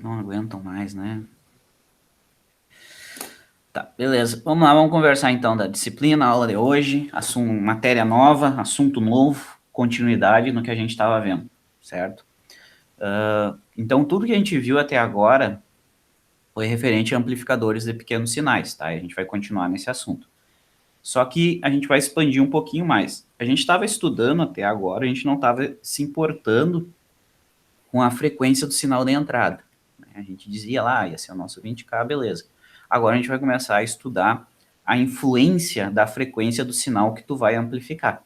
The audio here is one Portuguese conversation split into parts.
não aguentam mais, né? Tá, beleza. Vamos lá, vamos conversar então da disciplina, aula de hoje, matéria nova, assunto novo, continuidade no que a gente estava vendo, certo? Então, tudo que a gente viu até agora foi referente a amplificadores de pequenos sinais, tá? E a gente vai continuar nesse assunto. Só que a gente vai expandir um pouquinho mais. A gente estava estudando até agora, a gente não estava se importando com a frequência do sinal de entrada. A gente dizia lá, ia ser o nosso 20K, beleza. Agora a gente vai começar a estudar a influência da frequência do sinal que tu vai amplificar.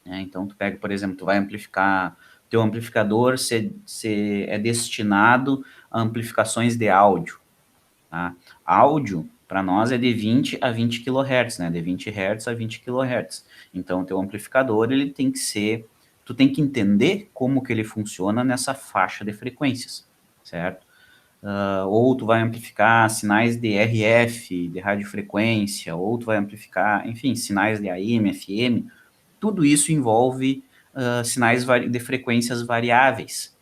Então, tu pega, por exemplo, tu vai amplificar, teu amplificador se é destinado a amplificações de áudio. Tá? Áudio, para nós, é de 20 a 20 kHz, né? De 20 Hz a 20 kHz. Então, o teu amplificador, ele tem que ser... Tu tem que entender como que ele funciona nessa faixa de frequências, certo? Ou tu vai amplificar sinais de RF, de radiofrequência, ou tu vai amplificar, enfim, sinais de AM, FM. Tudo isso envolve sinais de frequências variáveis,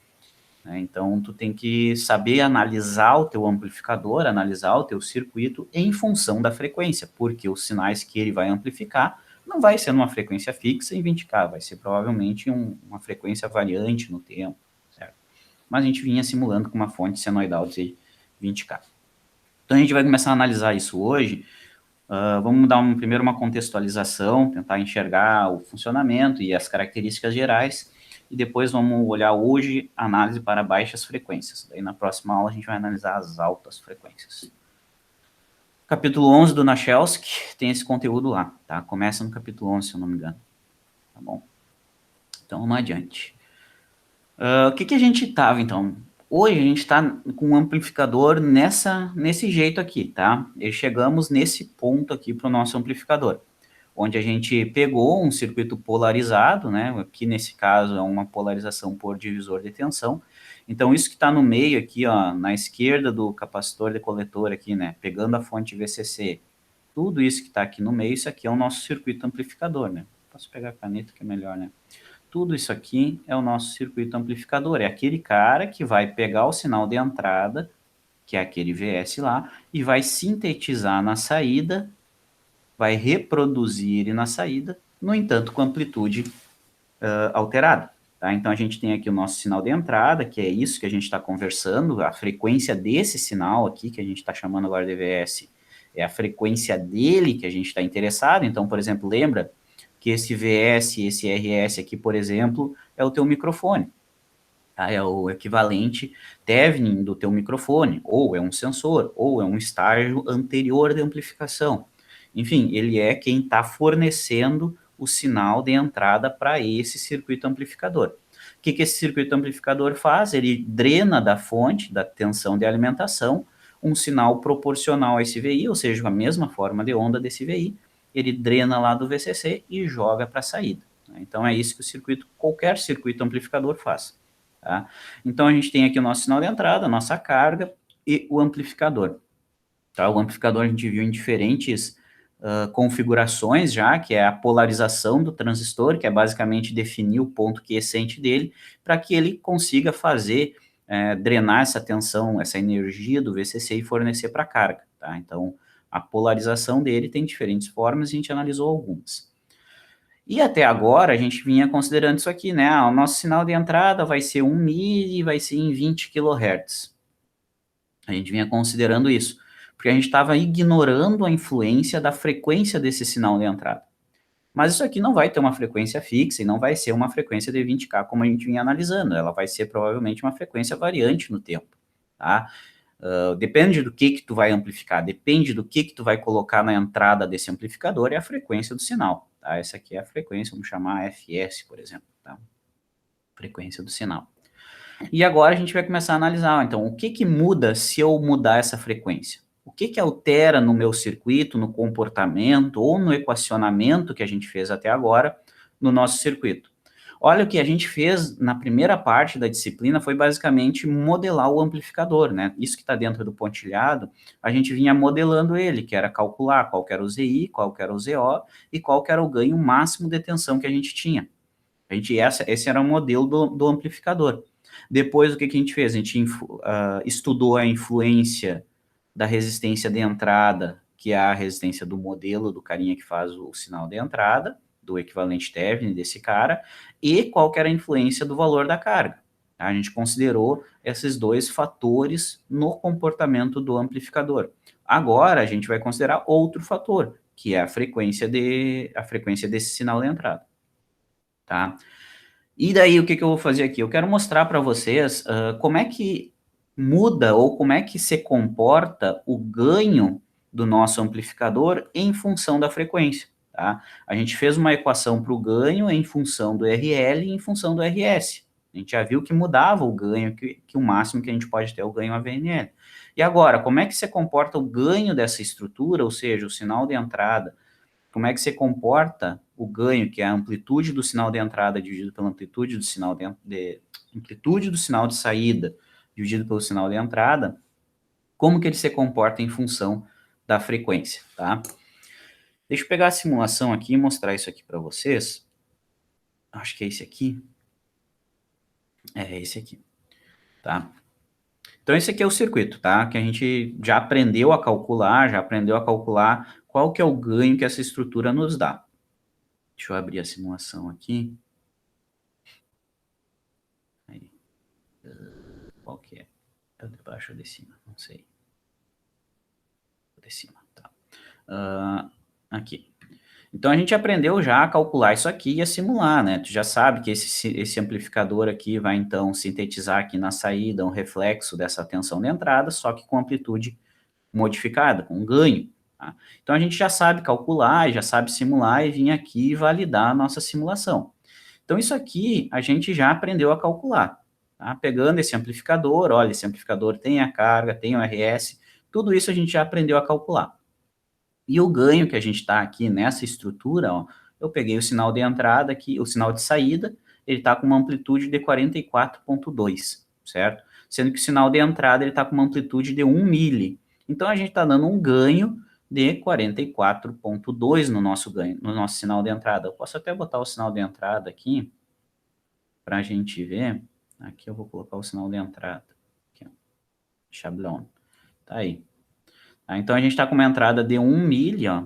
né? Então, tu tem que saber analisar o teu amplificador, analisar o teu circuito em função da frequência, porque os sinais que ele vai amplificar não vai ser numa frequência fixa em 20K, vai ser provavelmente uma frequência variante no tempo, certo? Mas a gente vinha simulando com uma fonte senoidal de 20K. Então, a gente vai começar a analisar isso hoje. Vamos dar primeiro uma contextualização, tentar enxergar o funcionamento e as características gerais, e depois vamos olhar hoje análise para baixas frequências. Daí na próxima aula a gente vai analisar as altas frequências. Capítulo 11 do Nachelski tem esse conteúdo lá, tá? Começa no capítulo 11, se eu não me engano. Tá bom? Então vamos adiante. O que a gente estava, então? Hoje a gente está com um amplificador nesse jeito aqui, tá? E chegamos nesse ponto aqui para o nosso amplificador, onde a gente pegou um circuito polarizado, né? Aqui nesse caso é uma polarização por divisor de tensão. Então isso que está no meio aqui, ó, na esquerda do capacitor de coletor aqui, né? Pegando a fonte VCC, tudo isso que está aqui no meio, isso aqui é o nosso circuito amplificador, né? Posso pegar a caneta que é melhor, né? Tudo isso aqui é o nosso circuito amplificador, é aquele cara que vai pegar o sinal de entrada, que é aquele VS lá, e vai sintetizar na saída, vai reproduzir ele na saída, no entanto, com amplitude alterada. Tá? Então, a gente tem aqui o nosso sinal de entrada, que é isso que a gente está conversando, a frequência desse sinal aqui, que a gente está chamando agora de VS, é a frequência dele que a gente está interessado. Então, por exemplo, lembra que esse VS, esse RS aqui, por exemplo, é o teu microfone. Tá? É o equivalente Thevenin do teu microfone, ou é um sensor, ou é um estágio anterior de amplificação. Enfim, ele é quem está fornecendo o sinal de entrada para esse circuito amplificador. O que esse circuito amplificador faz? Ele drena da fonte, da tensão de alimentação, um sinal proporcional a esse VI, ou seja, a mesma forma de onda desse VI, ele drena lá do VCC e joga para a saída. Então, é isso que qualquer circuito amplificador faz. Tá? Então, a gente tem aqui o nosso sinal de entrada, a nossa carga e o amplificador. Tá? O amplificador a gente viu em diferentes configurações já, que é a polarização do transistor, que é basicamente definir o ponto quiescente dele, para que ele consiga fazer, drenar essa tensão, essa energia do VCC e fornecer para a carga. Tá? Então, a polarização dele tem diferentes formas, a gente analisou algumas. E até agora a gente vinha considerando isso aqui, né? O nosso sinal de entrada vai ser 1 mili e vai ser em 20 kHz. A gente vinha considerando isso, porque a gente estava ignorando a influência da frequência desse sinal de entrada. Mas isso aqui não vai ter uma frequência fixa e não vai ser uma frequência de 20K como a gente vinha analisando. Ela vai ser provavelmente uma frequência variante no tempo, tá? Depende do que tu vai amplificar, depende do que tu vai colocar na entrada desse amplificador, é a frequência do sinal. Tá? Essa aqui é a frequência, vamos chamar FS, por exemplo. Tá? Frequência do sinal. E agora a gente vai começar a analisar, então, o que muda se eu mudar essa frequência? O que altera no meu circuito, no comportamento ou no equacionamento que a gente fez até agora no nosso circuito? Olha, o que a gente fez na primeira parte da disciplina foi basicamente modelar o amplificador, né? Isso que está dentro do pontilhado, a gente vinha modelando ele, que era calcular qual que era o ZI, qual que era o ZO e qual que era o ganho máximo de tensão que a gente tinha. Esse era o modelo do amplificador. Depois, o que a gente fez? A gente estudou a influência da resistência de entrada, que é a resistência do modelo do carinha que faz o sinal de entrada, do equivalente Thevenin desse cara, e qual que era a influência do valor da carga. A gente considerou esses dois fatores no comportamento do amplificador. Agora, a gente vai considerar outro fator, que é a frequência desse sinal de entrada. Tá? E daí, o que eu vou fazer aqui? Eu quero mostrar para vocês como é que muda ou como é que se comporta o ganho do nosso amplificador em função da frequência. Tá? A gente fez uma equação para o ganho em função do RL e em função do RS. A gente já viu que mudava o ganho, que o máximo que a gente pode ter é o ganho AVNL. E agora, como é que se comporta o ganho dessa estrutura, ou seja, o sinal de entrada, como é que se comporta o ganho, que é a amplitude do sinal de entrada dividido pela amplitude do sinal amplitude do sinal de saída dividido pelo sinal de entrada, como que ele se comporta em função da frequência, tá? Deixa eu pegar a simulação aqui e mostrar isso aqui para vocês. Acho que é esse aqui. É esse aqui, tá? Então, esse aqui é o circuito, tá? Que a gente já aprendeu a calcular qual que é o ganho que essa estrutura nos dá. Deixa eu abrir a simulação aqui. Aí. Qual que é? É o de baixo ou de cima? Não sei. O de cima, tá. Aqui. Então, a gente aprendeu já a calcular isso aqui e a simular, né? Tu já sabe que esse amplificador aqui vai, então, sintetizar aqui na saída um reflexo dessa tensão de entrada, só que com amplitude modificada, com ganho. Tá? Então, a gente já sabe calcular, já sabe simular e vir aqui e validar a nossa simulação. Então, isso aqui a gente já aprendeu a calcular. Tá? Pegando esse amplificador, olha, esse amplificador tem a carga, tem o RS, tudo isso a gente já aprendeu a calcular. E o ganho que a gente está aqui nessa estrutura, ó, eu peguei o sinal de entrada aqui, o sinal de saída, ele está com uma amplitude de 44,2, certo? Sendo que o sinal de entrada ele está com uma amplitude de 1 mili. Então, a gente está dando um ganho de 44,2 no nosso ganho, no nosso sinal de entrada. Eu posso até botar o sinal de entrada aqui, para a gente ver. Aqui eu vou colocar o sinal de entrada. Aqui, ó. Chablon. Tá aí. Tá, então, a gente está com uma entrada de 1 mili, ó.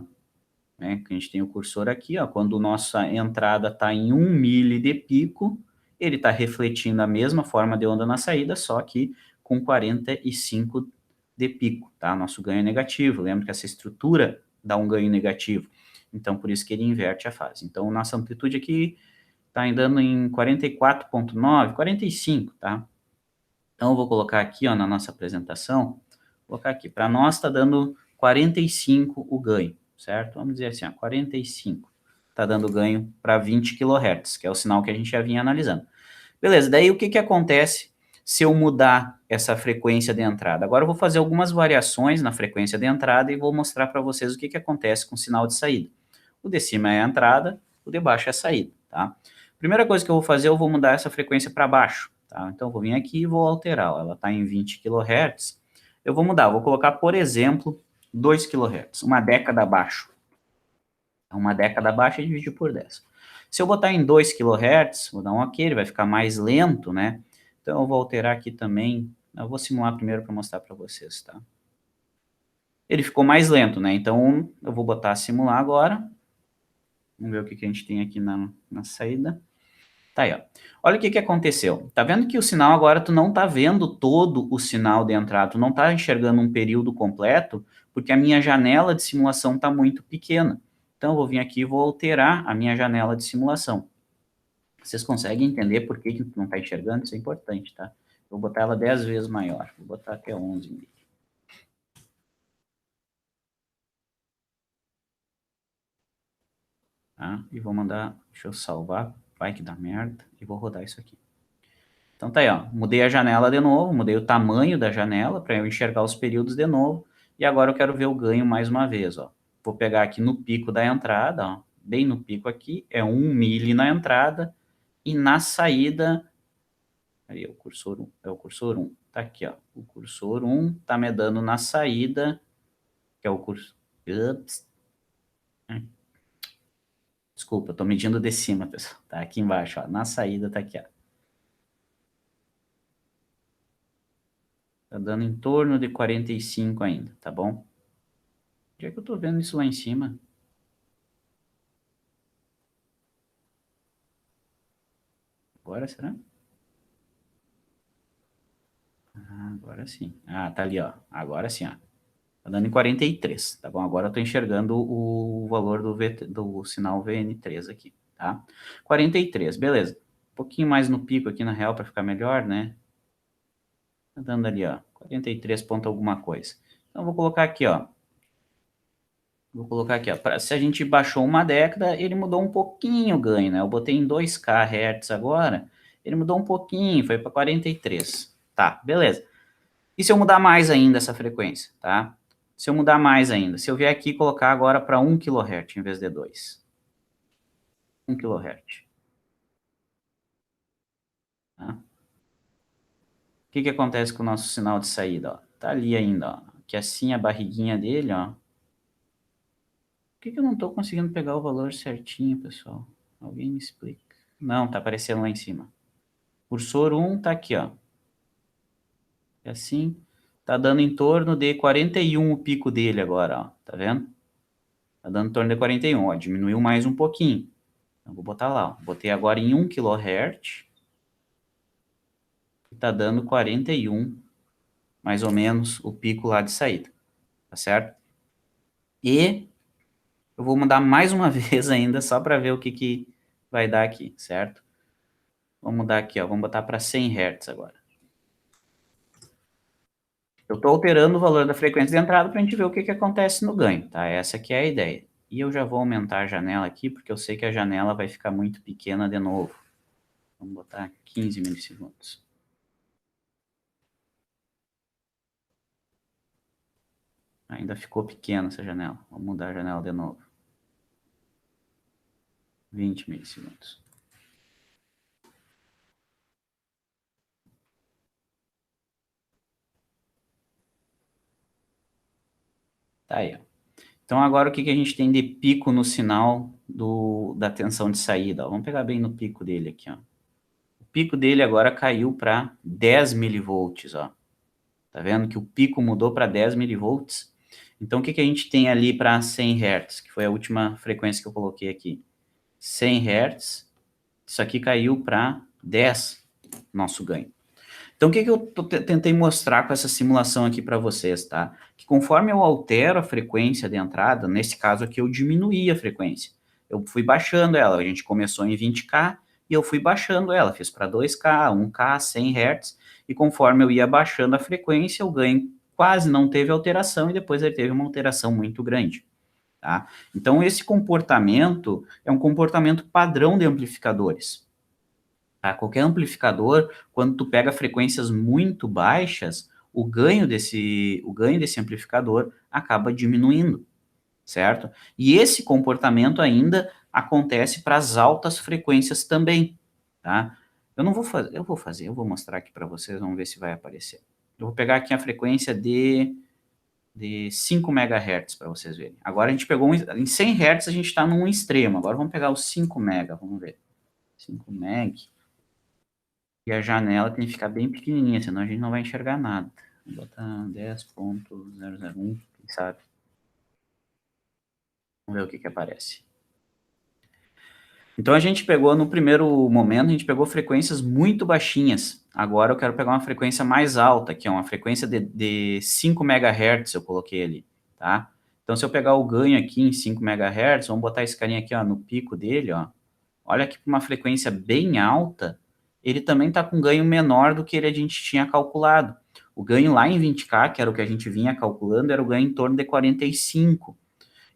Né, que a gente tem o cursor aqui, ó. Quando nossa entrada está em 1 mili de pico, ele está refletindo a mesma forma de onda na saída, só que com 45 de pico, tá? Nosso ganho é negativo. Lembra que essa estrutura dá um ganho negativo. Então, por isso que ele inverte a fase. Então, nossa amplitude aqui está andando em 44,9, 45, tá? Então, eu vou colocar aqui, ó, na nossa apresentação, vou colocar aqui, para nós está dando 45 o ganho, certo? Vamos dizer assim, ó, 45 está dando ganho para 20 kHz, que é o sinal que a gente já vinha analisando. Beleza, daí o que que acontece se eu mudar essa frequência de entrada? Agora eu vou fazer algumas variações na frequência de entrada e vou mostrar para vocês o que que acontece com o sinal de saída. O de cima é a entrada, o de baixo é a saída, tá? Primeira coisa que eu vou fazer, eu vou mudar essa frequência para baixo, tá? Então, eu vou vir aqui e vou alterar, ó, ela está em 20 kHz, eu vou mudar, vou colocar, por exemplo, 2 kHz, uma década abaixo. Uma década abaixo e dividir por 10. Se eu botar em 2 kHz, vou dar um OK, ele vai ficar mais lento, né? Então, eu vou alterar aqui também, eu vou simular primeiro para mostrar para vocês, tá? Ele ficou mais lento, né? Então, eu vou botar simular agora. Vamos ver o que que a gente tem aqui na saída. Tá aí, ó. Olha o que que aconteceu. Tá vendo que o sinal agora tu não tá vendo todo o sinal de entrada, tu não tá enxergando um período completo, porque a minha janela de simulação tá muito pequena. Então, eu vou vir aqui e vou alterar a minha janela de simulação. Vocês conseguem entender por que que tu não tá enxergando? Isso é importante, tá? Vou botar ela 10 vezes maior. Vou botar até 11. Tá? E vou mandar, deixa eu salvar, vai que dá merda, e vou rodar isso aqui. Então tá aí, ó, mudei a janela de novo, mudei o tamanho da janela para eu enxergar os períodos de novo, e agora eu quero ver o ganho mais uma vez, ó. Vou pegar aqui no pico da entrada, ó, bem no pico aqui, é 1 mili na entrada, e na saída, aí é o cursor 1, tá aqui, ó, o cursor 1 tá me dando na saída, que é o cursor, ups, desculpa, eu tô medindo de cima, pessoal, tá aqui embaixo, ó, na saída tá aqui, ó. Tá dando em torno de 45 ainda, tá bom? Onde é que eu tô vendo isso lá em cima? Agora será? Ah, agora sim. Ah, tá ali, ó. Agora sim, ó. Tá dando em 43, tá bom? Agora eu tô enxergando o valor do sinal VN3 aqui, tá? 43, beleza. Um pouquinho mais no pico aqui na real para ficar melhor, né? Tá dando ali, ó. 43 ponto alguma coisa. Então, eu vou colocar aqui, ó. Vou colocar aqui, ó. Se a gente baixou uma década, ele mudou um pouquinho o ganho, né? Eu botei em 2K Hz agora, ele mudou um pouquinho, foi para 43. Tá, beleza. E se eu mudar mais ainda essa frequência, tá? Se eu mudar mais ainda, se eu vier aqui e colocar agora para 1 kHz em vez de 2. 1 kHz. Tá? O que que acontece com o nosso sinal de saída, ó? Tá ali ainda, ó. Que assim a barriguinha dele, ó. Por que que eu não tô conseguindo pegar o valor certinho, pessoal? Alguém me explica. Não, tá aparecendo lá em cima. Cursor 1 tá aqui, ó. E assim, tá dando em torno de 41 o pico dele agora, ó. Tá vendo? Tá dando em torno de 41, ó. Diminuiu mais um pouquinho. Então, vou botar lá, ó. Botei agora em 1 kHz. E tá dando 41, mais ou menos, o pico lá de saída. Tá certo? E eu vou mudar mais uma vez ainda, só para ver o que que vai dar aqui, certo? Vamos mudar aqui, ó. Vamos botar para 100 Hz agora. Eu estou alterando o valor da frequência de entrada para a gente ver o que que acontece no ganho, tá? Essa aqui é a ideia. E eu já vou aumentar a janela aqui, porque eu sei que a janela vai ficar muito pequena de novo. Vamos botar 15 milissegundos. Ainda ficou pequena essa janela. Vamos mudar a janela de novo. 20 milissegundos. Tá aí, ó. Então agora o que que a gente tem de pico no sinal da tensão de saída? Ó, vamos pegar bem no pico dele aqui, ó. O pico dele agora caiu para 10 milivolts, ó. Tá vendo que o pico mudou para 10 milivolts? Então, o que que a gente tem ali para 100 Hz, que foi a última frequência que eu coloquei aqui? 100 Hz, isso aqui caiu para 10, nosso ganho. Então, o que que eu tentei mostrar com essa simulação aqui para vocês, tá? Que conforme eu altero a frequência de entrada, nesse caso aqui eu diminuí a frequência. Eu fui baixando ela, a gente começou em 20K e eu fui baixando ela, fiz para 2K, 1K, 100 Hz, e conforme eu ia baixando a frequência, o ganho quase não teve alteração e depois ele teve uma alteração muito grande, tá? Então, esse comportamento é um comportamento padrão de amplificadores. Tá? Qualquer amplificador, quando tu pega frequências muito baixas, o ganho desse amplificador acaba diminuindo, certo? E esse comportamento ainda acontece para as altas frequências também, tá? Eu não vou fazer, eu vou mostrar aqui para vocês, vamos ver se vai aparecer. Eu vou pegar aqui a frequência de 5 MHz para vocês verem. Agora a gente pegou, em 100 Hz a gente está num extremo, agora vamos pegar os 5 MHz, vamos ver. 5 MHz. E a janela tem que ficar bem pequenininha, senão a gente não vai enxergar nada. Vou botar 10.001, quem sabe. Vamos ver o que que aparece. Então a gente pegou, no primeiro momento, a gente pegou frequências muito baixinhas. Agora eu quero pegar uma frequência mais alta, que é uma frequência de 5 MHz, eu coloquei ali, tá? Então se eu pegar o ganho aqui em 5 MHz, vamos botar esse carinha aqui, ó, no pico dele, ó. Olha aqui para uma frequência bem alta, ele também está com ganho menor do que a gente tinha calculado. O ganho lá em 20K, que era o que a gente vinha calculando, era o ganho em torno de 45.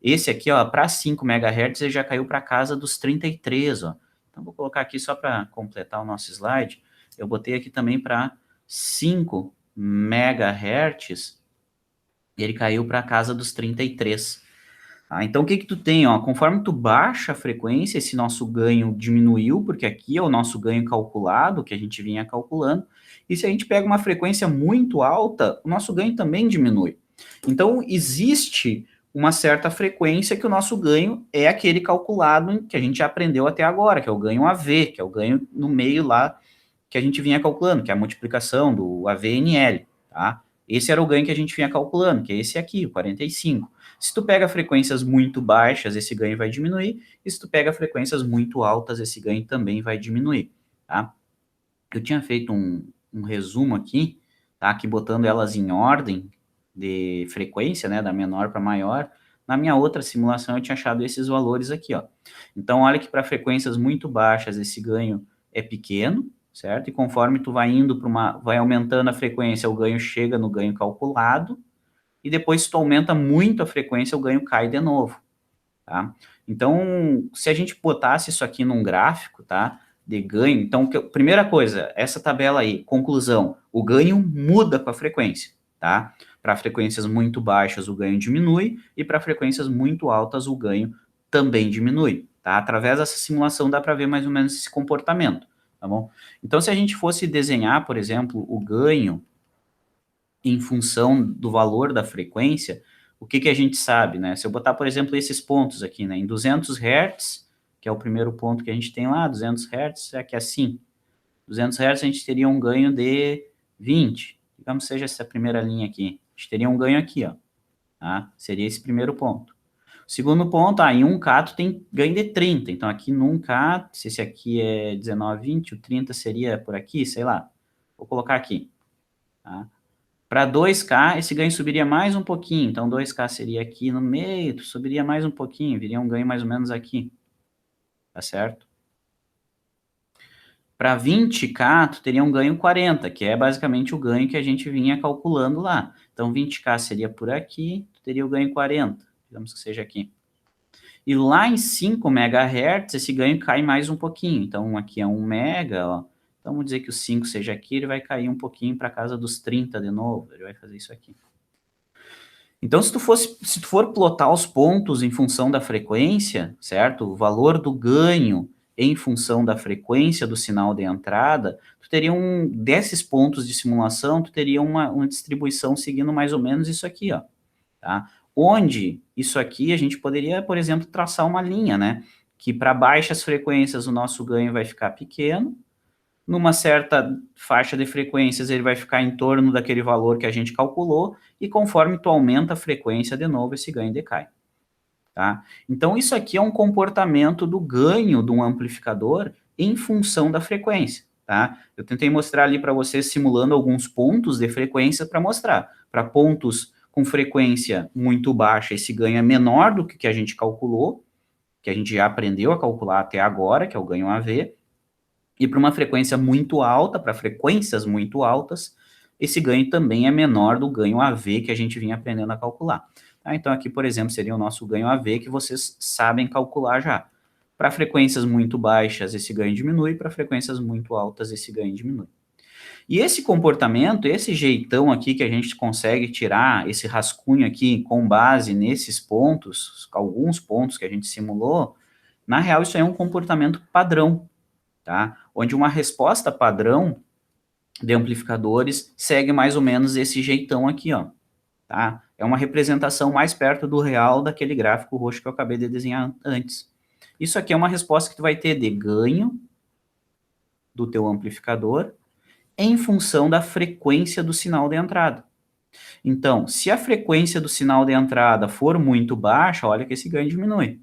Esse aqui, ó, para 5 MHz, ele já caiu para casa dos 33, ó. Então, vou colocar aqui só para completar o nosso slide. Eu botei aqui também para 5 MHz, ele caiu para casa dos 33. Tá? Então, o que que tu tem? Ó? Conforme tu baixa a frequência, esse nosso ganho diminuiu, porque aqui é o nosso ganho calculado, que a gente vinha calculando, e se a gente pega uma frequência muito alta, o nosso ganho também diminui. Então, existe uma certa frequência que o nosso ganho é aquele calculado que a gente já aprendeu até agora, que é o ganho AV, que é o ganho no meio lá que a gente vinha calculando, que é a multiplicação do AVNL, tá? esse era o ganho que a gente vinha calculando, que é esse aqui, o 45. Se tu pega frequências muito baixas, esse ganho vai diminuir, e se tu pega frequências muito altas, esse ganho também vai diminuir, tá? Eu tinha feito um resumo aqui, tá? Aqui botando elas em ordem de frequência, né, da menor para maior. Na minha outra simulação eu tinha achado esses valores aqui, ó. Então, olha que para frequências muito baixas esse ganho é pequeno, certo? E conforme tu vai indo vai aumentando a frequência, o ganho chega no ganho calculado, e depois se tu aumenta muito a frequência, o ganho cai de novo, tá? Então, se a gente botasse isso aqui num gráfico, tá? De ganho, então, primeira coisa, essa tabela aí, conclusão, o ganho muda com a frequência, tá? Para frequências muito baixas o ganho diminui e para frequências muito altas o ganho também diminui, tá? Através dessa simulação dá para ver mais ou menos esse comportamento, tá bom? Então, se a gente fosse desenhar, por exemplo, o ganho em função do valor da frequência, o que a gente sabe, né? Se eu botar, por exemplo, esses pontos aqui, né? Em 200 Hz, que é o primeiro ponto que a gente tem lá, 200 Hz, é que assim, 200 Hz a gente teria um ganho de 20, digamos que seja essa primeira linha aqui, a gente teria um ganho aqui, ó, tá? Seria esse primeiro ponto. Segundo ponto, em 1K tu tem ganho de 30, então aqui no 1K, se esse aqui é 19, 20, o 30 seria por aqui, sei lá, vou colocar aqui, tá? Para 2K, esse ganho subiria mais um pouquinho, então 2K seria aqui no meio, subiria mais um pouquinho, viria um ganho mais ou menos aqui, tá certo? Para 20K, tu teria um ganho 40, que é basicamente o ganho que a gente vinha calculando lá. Então 20K seria por aqui, tu teria o ganho 40, digamos que seja aqui. E lá em 5 MHz, esse ganho cai mais um pouquinho, então aqui é 1 mega, ó. Então vamos dizer que o 5 seja aqui, ele vai cair um pouquinho para casa dos 30 de novo, ele vai fazer isso aqui. Então, se tu for plotar os pontos em função da frequência, certo? O valor do ganho em função da frequência do sinal de entrada, tu teria desses pontos de simulação, tu teria uma distribuição seguindo mais ou menos isso aqui, ó, tá? Onde isso aqui a gente poderia, por exemplo, traçar uma linha, né? Que para baixas frequências o nosso ganho vai ficar pequeno, numa certa faixa de frequências ele vai ficar em torno daquele valor que a gente calculou, e conforme tu aumenta a frequência de novo, esse ganho decai, tá? Então isso aqui é um comportamento do ganho de um amplificador em função da frequência, tá? Eu tentei mostrar ali para vocês simulando alguns pontos de frequência para mostrar. Para pontos com frequência muito baixa, esse ganho é menor do que a gente calculou, que a gente já aprendeu a calcular até agora, que é o ganho AV, e para uma frequência muito alta, para frequências muito altas, esse ganho também é menor do ganho AV que a gente vinha aprendendo a calcular. Tá? Então, aqui, por exemplo, seria o nosso ganho AV que vocês sabem calcular já. Para frequências muito baixas, esse ganho diminui, para frequências muito altas, esse ganho diminui. E esse comportamento, esse jeitão aqui que a gente consegue tirar, esse rascunho aqui com base nesses pontos, alguns pontos que a gente simulou, na real isso é um comportamento padrão, tá? Onde uma resposta padrão de amplificadores segue mais ou menos esse jeitão aqui, ó, tá? É uma representação mais perto do real daquele gráfico roxo que eu acabei de desenhar antes. Isso aqui é uma resposta que tu vai ter de ganho do teu amplificador em função da frequência do sinal de entrada. Então, se a frequência do sinal de entrada for muito baixa, olha que esse ganho diminui.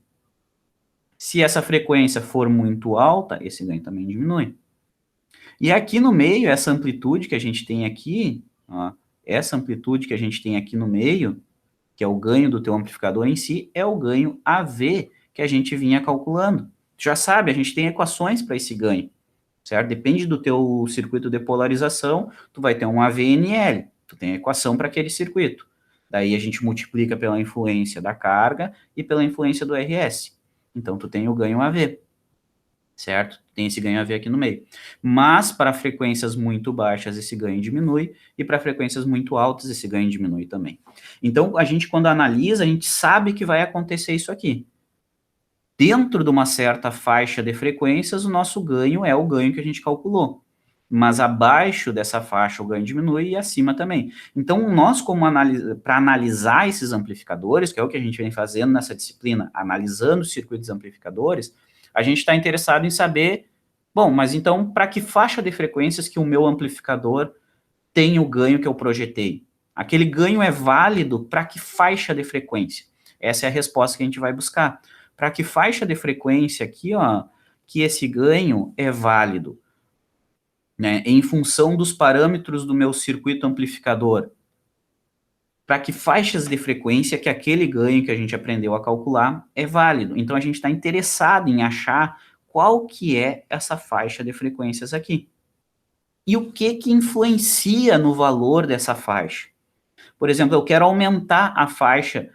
Se essa frequência for muito alta, esse ganho também diminui. E aqui no meio, essa amplitude que a gente tem aqui, ó, essa amplitude que a gente tem aqui no meio, que é o ganho do teu amplificador em si, é o ganho AV que a gente vinha calculando. Tu já sabe, a gente tem equações para esse ganho, certo? Depende do teu circuito de polarização, tu vai ter um AVNL, tu tem a equação para aquele circuito. Daí a gente multiplica pela influência da carga e pela influência do RS. Então, tu tem o ganho AV, certo? Tem esse ganho AV aqui no meio. Mas, para frequências muito baixas, esse ganho diminui, e para frequências muito altas, esse ganho diminui também. Então, a gente, quando analisa, a gente sabe que vai acontecer isso aqui. Dentro de uma certa faixa de frequências, o nosso ganho é o ganho que a gente calculou. Mas abaixo dessa faixa o ganho diminui e acima também. Então, nós, para analisar esses amplificadores, que é o que a gente vem fazendo nessa disciplina, analisando os circuitos amplificadores, a gente está interessado em saber, bom, mas então, para que faixa de frequências que o meu amplificador tem o ganho que eu projetei? Aquele ganho é válido para que faixa de frequência? Essa é a resposta que a gente vai buscar. Para que faixa de frequência aqui, ó, que esse ganho é válido, né? Em função dos parâmetros do meu circuito amplificador. Para que faixas de frequência que aquele ganho que a gente aprendeu a calcular é válido. Então a gente está interessado em achar qual que é essa faixa de frequências aqui. E o que influencia no valor dessa faixa? Por exemplo, eu quero aumentar a faixa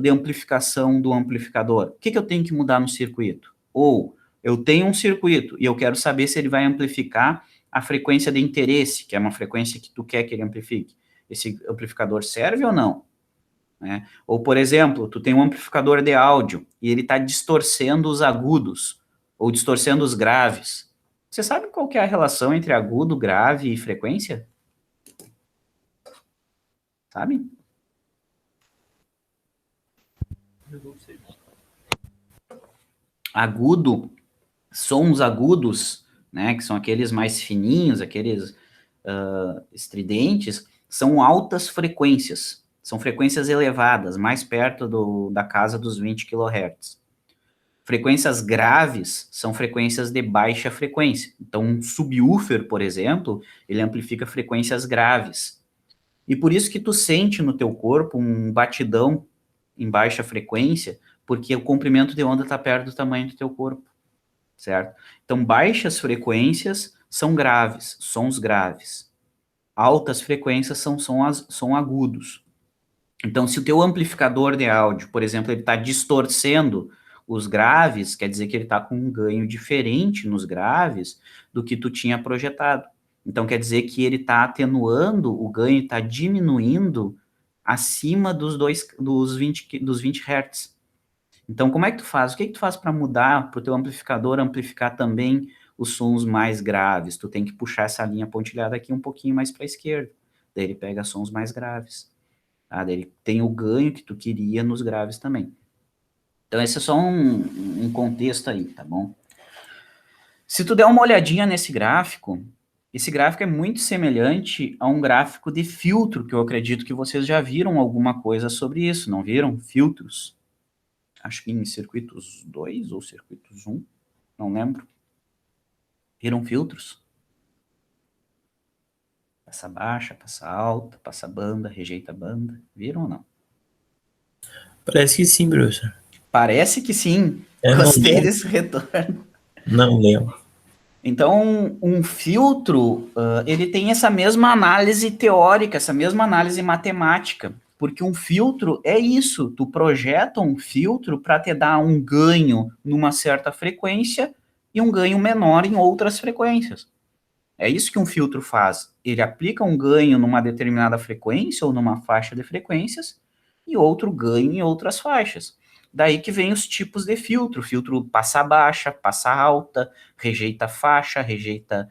de amplificação do amplificador. O que eu tenho que mudar no circuito? Ou eu tenho um circuito e eu quero saber se ele vai amplificar a frequência de interesse, que é uma frequência que tu quer que ele amplifique. Esse amplificador serve ou não? Né? Ou, por exemplo, tu tem um amplificador de áudio e ele está distorcendo os agudos ou distorcendo os graves. Você sabe qual que é a relação entre agudo, grave e frequência? Sabe? Agudo, sons agudos, né, que são aqueles mais fininhos, aqueles estridentes, são altas frequências, são frequências elevadas, mais perto da casa dos 20 kHz. Frequências graves são frequências de baixa frequência. Então, um subwoofer, por exemplo, ele amplifica frequências graves. E por isso que tu sente no teu corpo um batidão em baixa frequência, porque o comprimento de onda está perto do tamanho do teu corpo, certo? Então, baixas frequências são graves, sons graves. Altas frequências são som agudos. Então, se o teu amplificador de áudio, por exemplo, ele está distorcendo os graves, quer dizer que ele está com um ganho diferente nos graves do que tu tinha projetado. Então, quer dizer que ele está atenuando, o ganho está diminuindo acima dos 20 Hz. Então, como é que tu faz? O que tu faz para mudar, para o teu amplificador amplificar também os sons mais graves? Tu tem que puxar essa linha pontilhada aqui um pouquinho mais para a esquerda. Daí ele pega sons mais graves. Tá? Daí ele tem o ganho que tu queria nos graves também. Então, esse é só um contexto aí, tá bom? Se tu der uma olhadinha nesse gráfico, esse gráfico é muito semelhante a um gráfico de filtro, que eu acredito que vocês já viram alguma coisa sobre isso, não viram? Filtros. Acho que em circuitos 2 ou circuitos 1, não lembro. Viram filtros? Passa baixa, passa alta, passa banda, rejeita banda. Viram ou não? Parece que sim, professor. Parece que sim. Eu não Gostei lembro. desse retorno. Não lembro. Então, um filtro, ele tem essa mesma análise teórica, essa mesma análise matemática, porque um filtro é isso, tu projeta um filtro para te dar um ganho numa certa frequência e um ganho menor em outras frequências. É isso que um filtro faz. Ele aplica um ganho numa determinada frequência ou numa faixa de frequências e outro ganho em outras faixas. Daí que vem os tipos de filtro. Filtro passa baixa, passa alta, rejeita faixa, rejeita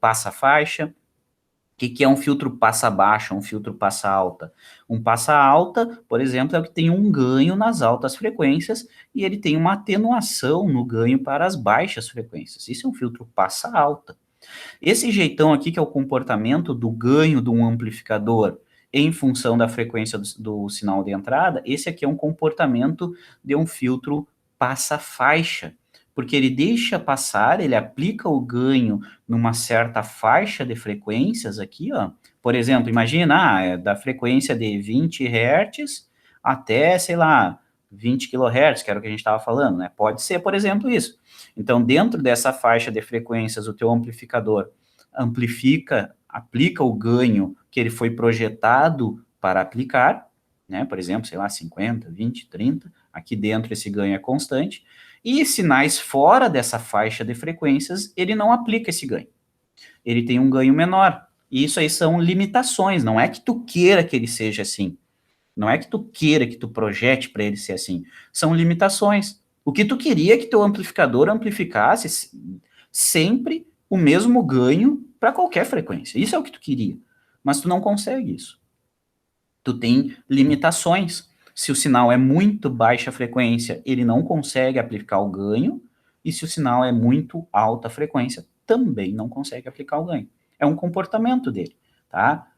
passa faixa. O que é um filtro passa baixa, um filtro passa alta? Um passa alta, por exemplo, é o que tem um ganho nas altas frequências e ele tem uma atenuação no ganho para as baixas frequências. Isso é um filtro passa alta. Esse jeitão aqui, que é o comportamento do ganho de um amplificador em função da frequência do sinal de entrada, esse aqui é um comportamento de um filtro passa-faixa, porque ele deixa passar, ele aplica o ganho numa certa faixa de frequências aqui, ó. Por exemplo, imagina, é da frequência de 20 Hz até, sei lá, 20 kHz, que era o que a gente estava falando, né? Pode ser, por exemplo, isso. Então, dentro dessa faixa de frequências, o teu amplificador aplica o ganho que ele foi projetado para aplicar, né? Por exemplo, sei lá, 50, 20, 30. Aqui dentro esse ganho é constante. E sinais fora dessa faixa de frequências, ele não aplica esse ganho. Ele tem um ganho menor. E isso aí são limitações. Não é que tu queira que ele seja assim. Não é que tu queira que tu projete para ele ser assim. São limitações. O que tu queria é que teu amplificador amplificasse sempre o mesmo ganho para qualquer frequência. Isso é o que tu queria. Mas tu não consegue isso. Tu tem limitações. Se o sinal é muito baixa frequência, ele não consegue aplicar o ganho. E se o sinal é muito alta frequência, também não consegue aplicar o ganho. É um comportamento dele, tá?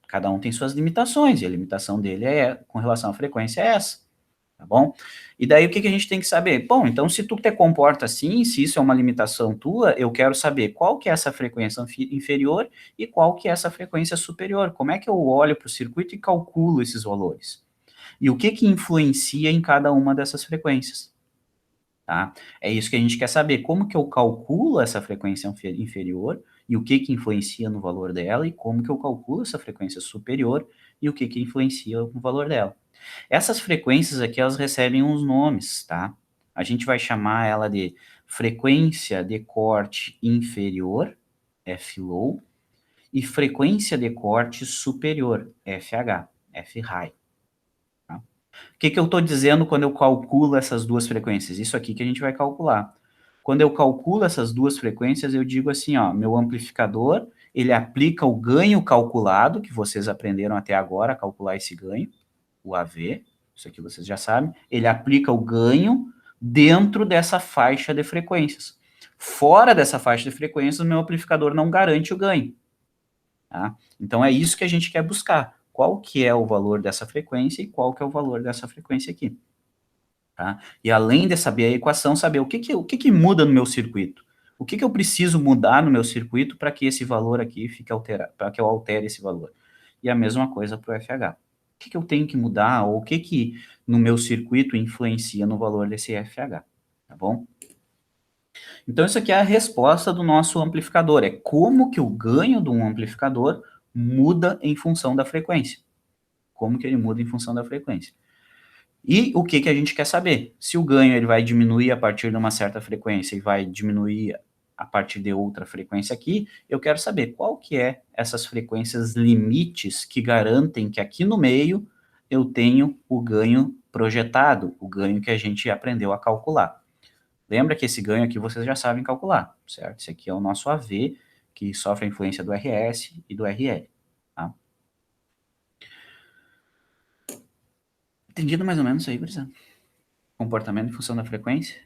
Cada um tem suas limitações, e a limitação dele com relação à frequência é essa, tá bom? E daí o que a gente tem que saber? Bom, então se tu te comporta assim, se isso é uma limitação tua, eu quero saber qual que é essa frequência inferior e qual que é essa frequência superior. Como é que eu olho para o circuito e calculo esses valores? E o que influencia em cada uma dessas frequências? Tá? É isso que a gente quer saber, como que eu calculo essa frequência inferior e o que influencia no valor dela, e como que eu calculo essa frequência superior e o que influencia no valor dela. Essas frequências aqui, elas recebem uns nomes, tá? A gente vai chamar ela de frequência de corte inferior, F-low, e frequência de corte superior, FH, F-high. O que eu estou dizendo quando eu calculo essas duas frequências? Isso aqui que a gente vai calcular. Quando eu calculo essas duas frequências, eu digo assim, ó, meu amplificador, ele aplica o ganho calculado, que vocês aprenderam até agora a calcular esse ganho, o AV, isso aqui vocês já sabem, ele aplica o ganho dentro dessa faixa de frequências. Fora dessa faixa de frequências, o meu amplificador não garante o ganho. Tá? Então é isso que a gente quer buscar. Qual que é o valor dessa frequência e qual que é o valor dessa frequência aqui. Tá? E além de saber a equação, saber o que muda no meu circuito. O que eu preciso mudar no meu circuito para que esse valor aqui fique alterado, para que eu altere esse valor. E a mesma coisa para o FH. O que eu tenho que mudar, ou o que no meu circuito influencia no valor desse FH. Tá bom? Então, isso aqui é a resposta do nosso amplificador. É como que o ganho de um amplificador muda em função da frequência. Como que ele muda em função da frequência. E o que a gente quer saber? Se o ganho ele vai diminuir a partir de uma certa frequência e vai diminuir a partir de outra frequência aqui, eu quero saber qual que é essas frequências limites que garantem que aqui no meio eu tenho o ganho projetado, o ganho que a gente aprendeu a calcular. Lembra que esse ganho aqui vocês já sabem calcular, certo? Esse aqui é o nosso AV, que sofre a influência do RS e do RL. Tá? Entendido mais ou menos isso aí, Brisa? Comportamento em função da frequência?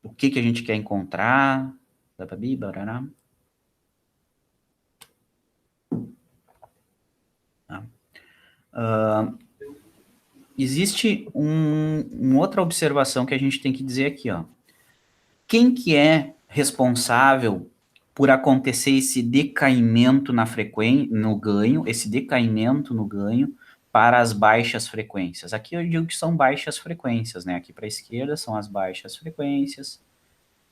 O que a gente quer encontrar? Bababi, barará. Tá? Existe uma outra observação que a gente tem que dizer aqui, ó. Quem que é responsável por acontecer esse decaimento na frequência, no ganho, esse decaimento no ganho para as baixas frequências? Aqui eu digo que são baixas frequências, né? Aqui para a esquerda são as baixas frequências.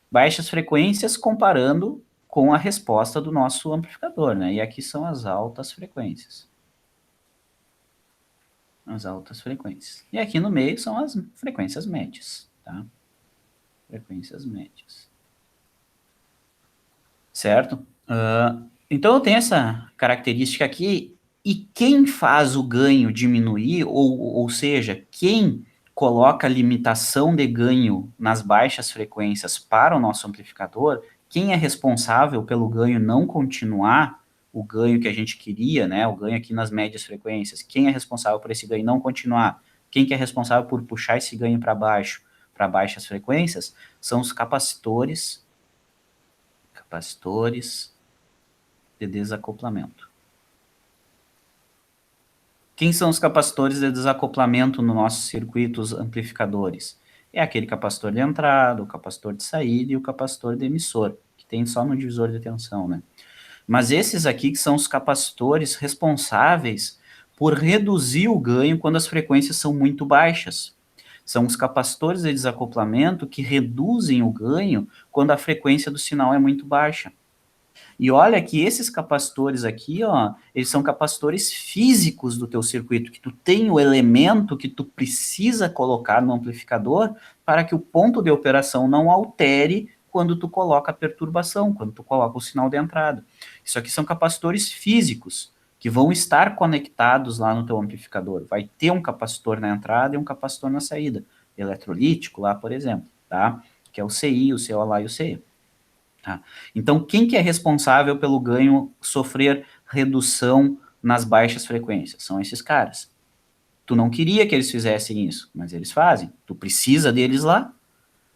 Baixas frequências comparando com a resposta do nosso amplificador, né? E aqui são as altas frequências. As altas frequências. E aqui no meio são as frequências médias, tá? Frequências médias. Certo? Então eu tenho essa característica aqui, e quem faz o ganho diminuir, ou seja, quem coloca a limitação de ganho nas baixas frequências para o nosso amplificador, quem é responsável pelo ganho não continuar, o ganho que a gente queria, né, o ganho aqui nas médias frequências, quem é responsável por esse ganho não continuar, quem que é responsável por puxar esse ganho para baixo, para baixas frequências, são os capacitores de desacoplamento. Quem são os capacitores de desacoplamento nos nossos circuitos amplificadores? É aquele capacitor de entrada, o capacitor de saída e o capacitor de emissor, que tem só no divisor de tensão, né? Mas esses aqui que são os capacitores responsáveis por reduzir o ganho quando as frequências são muito baixas. São os capacitores de desacoplamento que reduzem o ganho quando a frequência do sinal é muito baixa. E olha que esses capacitores aqui, ó, eles são capacitores físicos do teu circuito, que tu tem o elemento que tu precisa colocar no amplificador para que o ponto de operação não altere quando tu coloca a perturbação, quando tu coloca o sinal de entrada. Isso aqui são capacitores físicos, que vão estar conectados lá no teu amplificador. Vai ter um capacitor na entrada e um capacitor na saída. Eletrolítico lá, por exemplo, tá? Que é o CI, o COLA e o CE. Tá? Então, quem que é responsável pelo ganho sofrer redução nas baixas frequências? São esses caras. Tu não queria que eles fizessem isso, mas eles fazem. Tu precisa deles lá.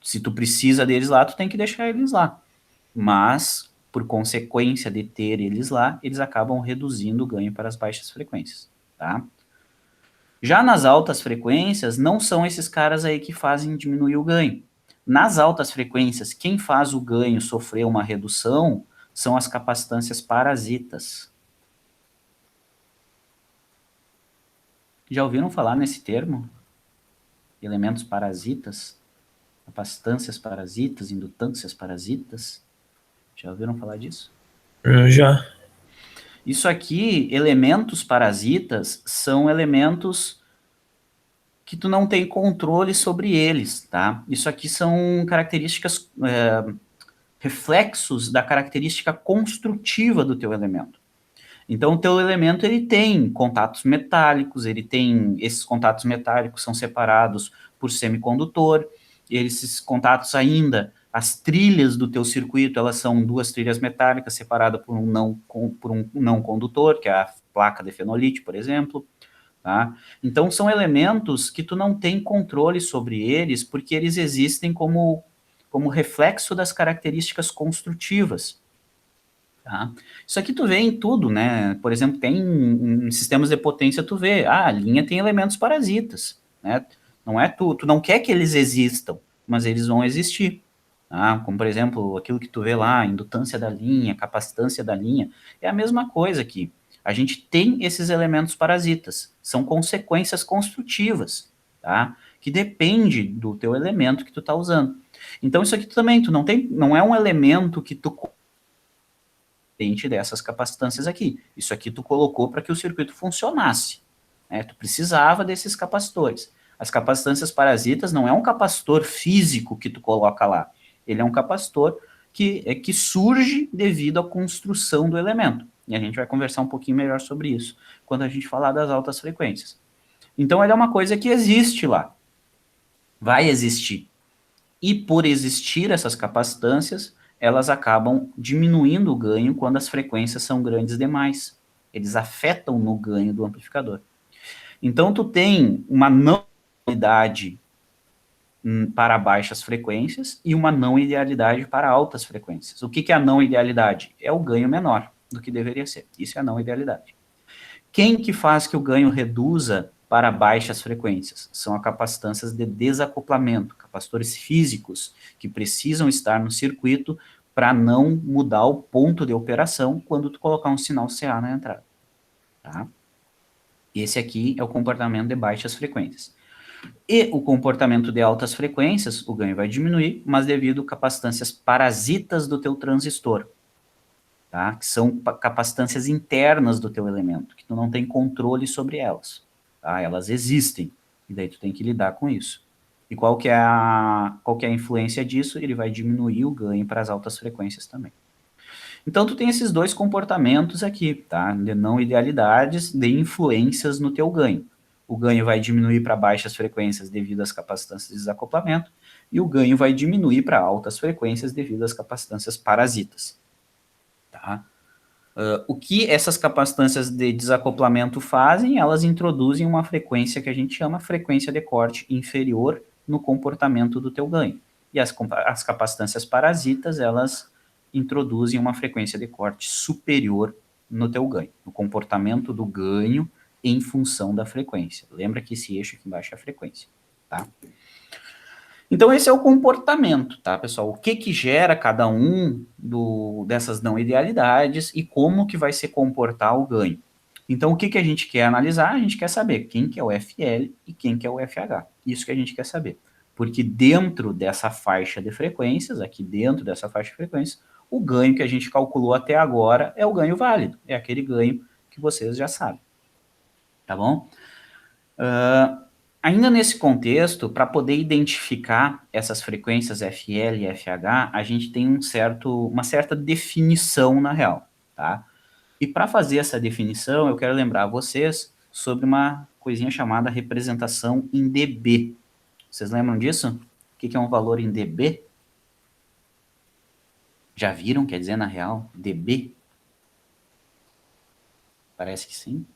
Se tu precisa deles lá, tu tem que deixar eles lá. Mas, por consequência de ter eles lá, eles acabam reduzindo o ganho para as baixas frequências, tá? Já nas altas frequências, não são esses caras aí que fazem diminuir o ganho. Nas altas frequências, quem faz o ganho sofrer uma redução são as capacitâncias parasitas. Já ouviram falar nesse termo? Elementos parasitas? Capacitâncias parasitas, indutâncias parasitas? Já ouviram falar disso? Já. Isso aqui, elementos parasitas, são elementos que tu não tem controle sobre eles, tá? Isso aqui são características, reflexos da característica construtiva do teu elemento. Então, o teu elemento, ele tem contatos metálicos, esses contatos metálicos são separados por semicondutor, e esses contatos ainda, as trilhas do teu circuito, elas são duas trilhas metálicas separadas por um não condutor, que é a placa de fenolite, por exemplo, tá? Então, são elementos que tu não tem controle sobre eles, porque eles existem como reflexo das características construtivas. Tá? Isso aqui tu vê em tudo, né? Por exemplo, tem em sistemas de potência, tu vê, a linha tem elementos parasitas, né? Não é tu não quer que eles existam, mas eles vão existir. Tá? Como, por exemplo, aquilo que tu vê lá, indutância da linha, capacitância da linha, é a mesma coisa aqui. A gente tem esses elementos parasitas, são consequências construtivas, tá? Que depende do teu elemento que tu tá usando. Então, isso aqui também, não é um elemento que tu dessas capacitâncias aqui. Isso aqui tu colocou para que o circuito funcionasse. Né? Tu precisava desses capacitores. As capacitâncias parasitas não é um capacitor físico que tu coloca lá. Ele é um capacitor que surge devido à construção do elemento. E a gente vai conversar um pouquinho melhor sobre isso quando a gente falar das altas frequências. Então, ele é uma coisa que existe lá. Vai existir. E por existir essas capacitâncias, elas acabam diminuindo o ganho quando as frequências são grandes demais. Eles afetam no ganho do amplificador. Então, tu tem uma não idealidade para baixas frequências e uma não idealidade para altas frequências. O que é a não idealidade? É o ganho menor do que deveria ser. Isso é a não idealidade. Quem que faz que o ganho reduza para baixas frequências? São as capacitâncias de desacoplamento, capacitores físicos que precisam estar no circuito para não mudar o ponto de operação quando tu colocar um sinal CA na entrada. Tá? Esse aqui é o comportamento de baixas frequências. E o comportamento de altas frequências, o ganho vai diminuir, mas devido a capacitâncias parasitas do teu transistor, tá? Que são capacitâncias internas do teu elemento, que tu não tem controle sobre elas. Tá? Elas existem, e daí tu tem que lidar com isso. E qual que é a influência disso? Ele vai diminuir o ganho para as altas frequências também. Então, tu tem esses dois comportamentos aqui, tá? De não idealidades, de influências no teu ganho. O ganho vai diminuir para baixas frequências devido às capacitâncias de desacoplamento, e o ganho vai diminuir para altas frequências devido às capacitâncias parasitas. Tá? O que essas capacitâncias de desacoplamento fazem? Elas introduzem uma frequência que a gente chama frequência de corte inferior no comportamento do teu ganho. E as capacitâncias parasitas, elas introduzem uma frequência de corte superior no teu ganho, no comportamento do ganho em função da frequência. Lembra que esse eixo aqui embaixo é a frequência, tá? Então, esse é o comportamento, tá, pessoal? O que gera cada um dessas não idealidades e como que vai se comportar o ganho. Então, o que a gente quer analisar? A gente quer saber quem que é o FL e quem que é o FH. Isso que a gente quer saber. Porque dentro dessa faixa de frequências, aqui dentro dessa faixa de frequências, o ganho que a gente calculou até agora é o ganho válido. É aquele ganho que vocês já sabem. Tá bom? Ainda nesse contexto, para poder identificar essas frequências FL e FH, a gente tem uma certa definição na real, tá? E para fazer essa definição, eu quero lembrar vocês sobre uma coisinha chamada representação em dB. Vocês lembram disso? O que é um valor em dB? Já viram? Quer dizer, na real, dB? Parece que sim.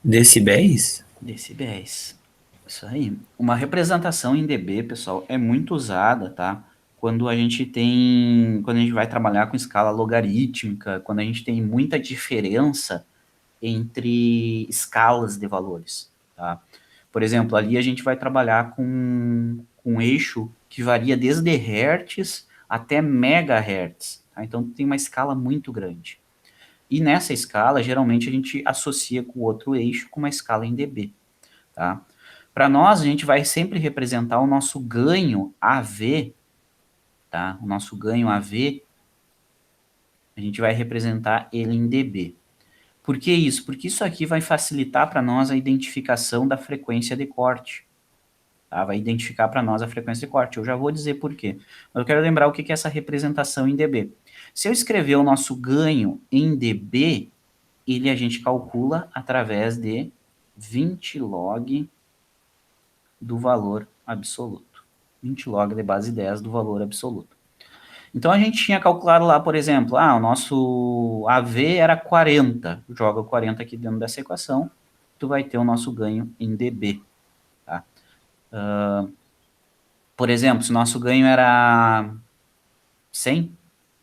Decibéis? Decibéis. Isso aí. Uma representação em dB, pessoal, é muito usada, tá? Quando a gente vai trabalhar com escala logarítmica, quando a gente tem muita diferença entre escalas de valores, tá? Por exemplo, ali a gente vai trabalhar com um eixo que varia desde hertz até megahertz, tá? Então tem uma escala muito grande. E nessa escala, geralmente a gente associa com o outro eixo com uma escala em dB, tá? Para nós, a gente vai sempre representar o nosso ganho AV, tá? O nosso ganho AV, a gente vai representar ele em dB. Por que isso? Porque isso aqui vai facilitar para nós a identificação da frequência de corte. Tá? Vai identificar para nós a frequência de corte. Eu já vou dizer por quê. Mas eu quero lembrar o que é essa representação em dB. Se eu escrever o nosso ganho em dB, ele a gente calcula através de 20 log do valor absoluto. 20 log de base 10 do valor absoluto. Então a gente tinha calculado lá, por exemplo, o nosso AV era 40. Joga o 40 aqui dentro dessa equação, tu vai ter o nosso ganho em dB. Tá? Por exemplo, se o nosso ganho era 100,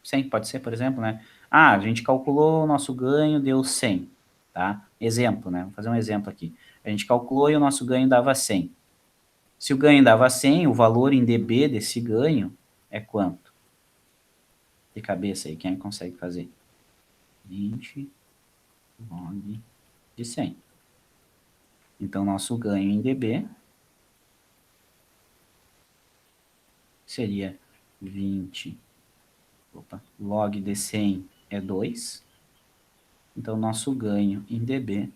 100 pode ser, por exemplo, né? A gente calculou o nosso ganho, deu 100, tá? Exemplo, né? Vou fazer um exemplo aqui. A gente calculou e o nosso ganho dava 100. Se o ganho dava 100, o valor em dB desse ganho é quanto? De cabeça aí, quem consegue fazer? 20 log de 100. Então, nosso ganho em dB seria 20 log de 100 é 2. Então, nosso ganho em dB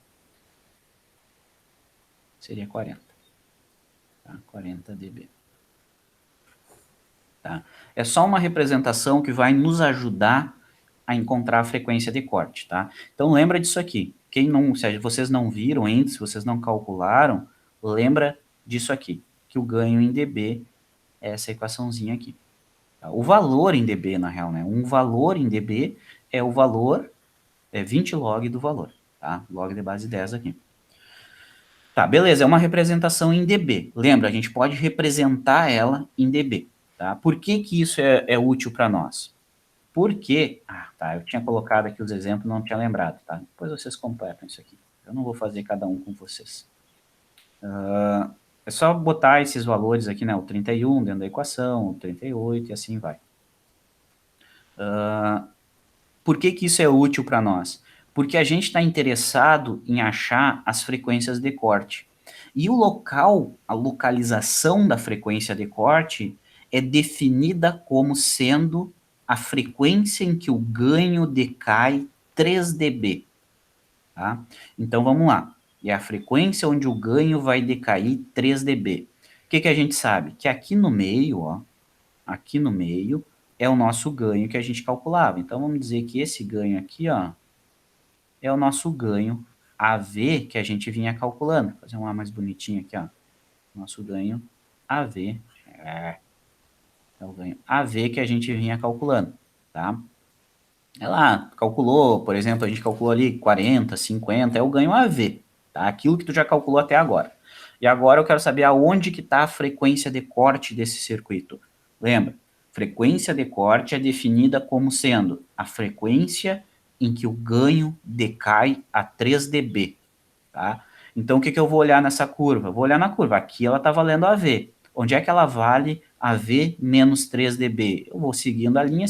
seria 40. Tá? 40 dB. Tá? É só uma representação que vai nos ajudar a encontrar a frequência de corte. Tá? Então, lembra disso aqui. Quem não, se vocês não viram ainda, se vocês não calcularam, lembra disso aqui, que o ganho em dB é essa equaçãozinha aqui. Tá? O valor em dB, na real, né? Um valor em dB é o valor, 20 log do valor, tá? Log de base 10 aqui. Tá, beleza, é uma representação em dB. Lembra, a gente pode representar ela em dB, tá? Por que que isso é útil para nós? Porque, tá, eu tinha colocado aqui os exemplos, não tinha lembrado, tá? Depois vocês completam isso aqui. Eu não vou fazer cada um com vocês. É só botar esses valores aqui, né? O 31 dentro da equação, o 38 e assim vai. Por que que isso é útil para nós? Porque a gente está interessado em achar as frequências de corte. E o local, a localização da frequência de corte é definida como sendo a frequência em que o ganho decai 3 dB. Tá? Então vamos lá. É a frequência onde o ganho vai decair 3 dB. O que, que a gente sabe? Que aqui no meio, ó, aqui no meio, é o nosso ganho que a gente calculava. Então, vamos dizer que esse ganho aqui, ó, é o nosso ganho AV que a gente vinha calculando. Vou fazer um A mais bonitinho aqui, ó. Nosso ganho AV. É o ganho AV que a gente vinha calculando, tá? Ela calculou, por exemplo, a gente calculou ali 40, 50, é o ganho AV, tá? Aquilo que tu já calculou até agora. E agora eu quero saber aonde que está a frequência de corte desse circuito. Lembra, frequência de corte é definida como sendo a frequência em que o ganho decai a 3 dB, tá? Então, o que, que eu vou olhar nessa curva? Vou olhar na curva. Aqui ela está valendo AV. Onde é que ela vale AV menos 3 dB? Eu vou seguindo a linha,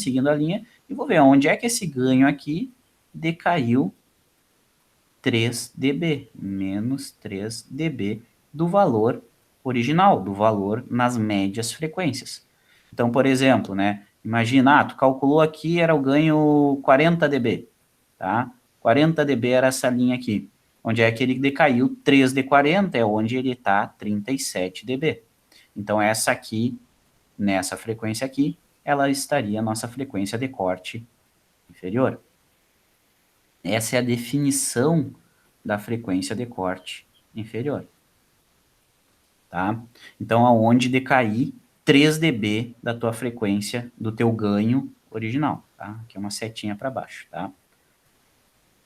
e vou ver onde é que esse ganho aqui decaiu 3 dB, menos 3 dB do valor original, do valor nas médias frequências. Então, por exemplo, né, imagina, tu calculou aqui, era o ganho 40 dB, tá? 40 dB era essa linha aqui. Onde é que ele decaiu 3 de 40? É onde ele está 37 dB. Então, essa aqui, nessa frequência aqui, ela estaria a nossa frequência de corte inferior. Essa é a definição da frequência de corte inferior. Tá? Então, aonde decair 3 dB da tua frequência, do teu ganho original. Tá? Aqui é uma setinha para baixo. Tá?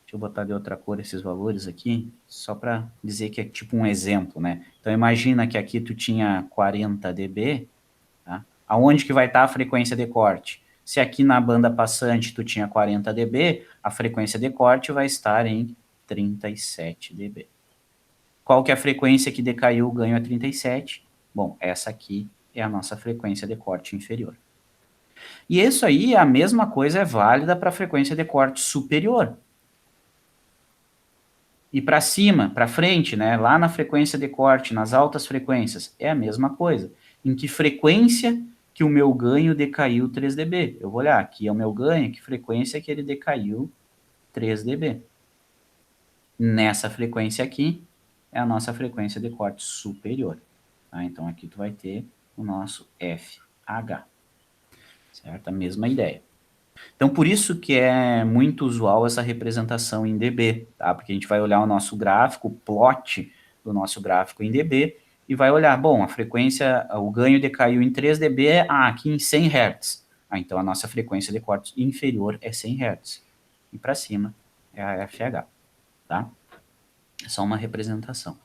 Deixa Deixa eu botar de outra cor esses valores aqui, só para dizer que é tipo um exemplo, né? Então, imagina que aqui tu tinha 40 dB, tá? Aonde que vai estar a frequência de corte? Se aqui na banda passante tu tinha 40 dB, a frequência de corte vai estar em 37 dB. Qual que é a frequência que decaiu o ganho a 37? Bom, essa aqui é a nossa frequência de corte inferior. E isso aí, a mesma coisa é válida para a frequência de corte superior. E para cima, para frente, né, lá na frequência de corte, nas altas frequências, é a mesma coisa. Em que frequência que o meu ganho decaiu 3 dB? Eu vou olhar, aqui é o meu ganho, que frequência que ele decaiu 3 dB. Nessa frequência aqui, é a nossa frequência de corte superior. Tá? Então, aqui tu vai ter o nosso FH. Certo? A mesma ideia. Então, por isso que é muito usual essa representação em dB, tá? Porque a gente vai olhar o nosso gráfico, o plot do nosso gráfico em dB, e vai olhar, bom, a frequência, o ganho decaiu em 3 dB, aqui em 100 Hz. Então, a nossa frequência de corte inferior é 100 Hz. E para cima é a FH, tá? É só uma representação.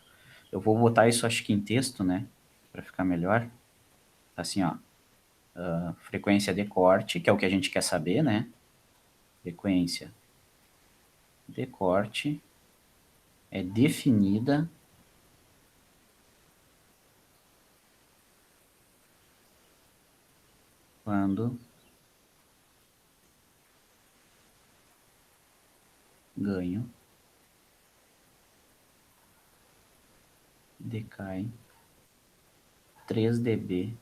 Eu vou botar isso, acho que em texto, né? Para ficar melhor. Assim, ó. Frequência de corte, que é o que a gente quer saber, né? Frequência de corte é definida quando ganho decai 3 dB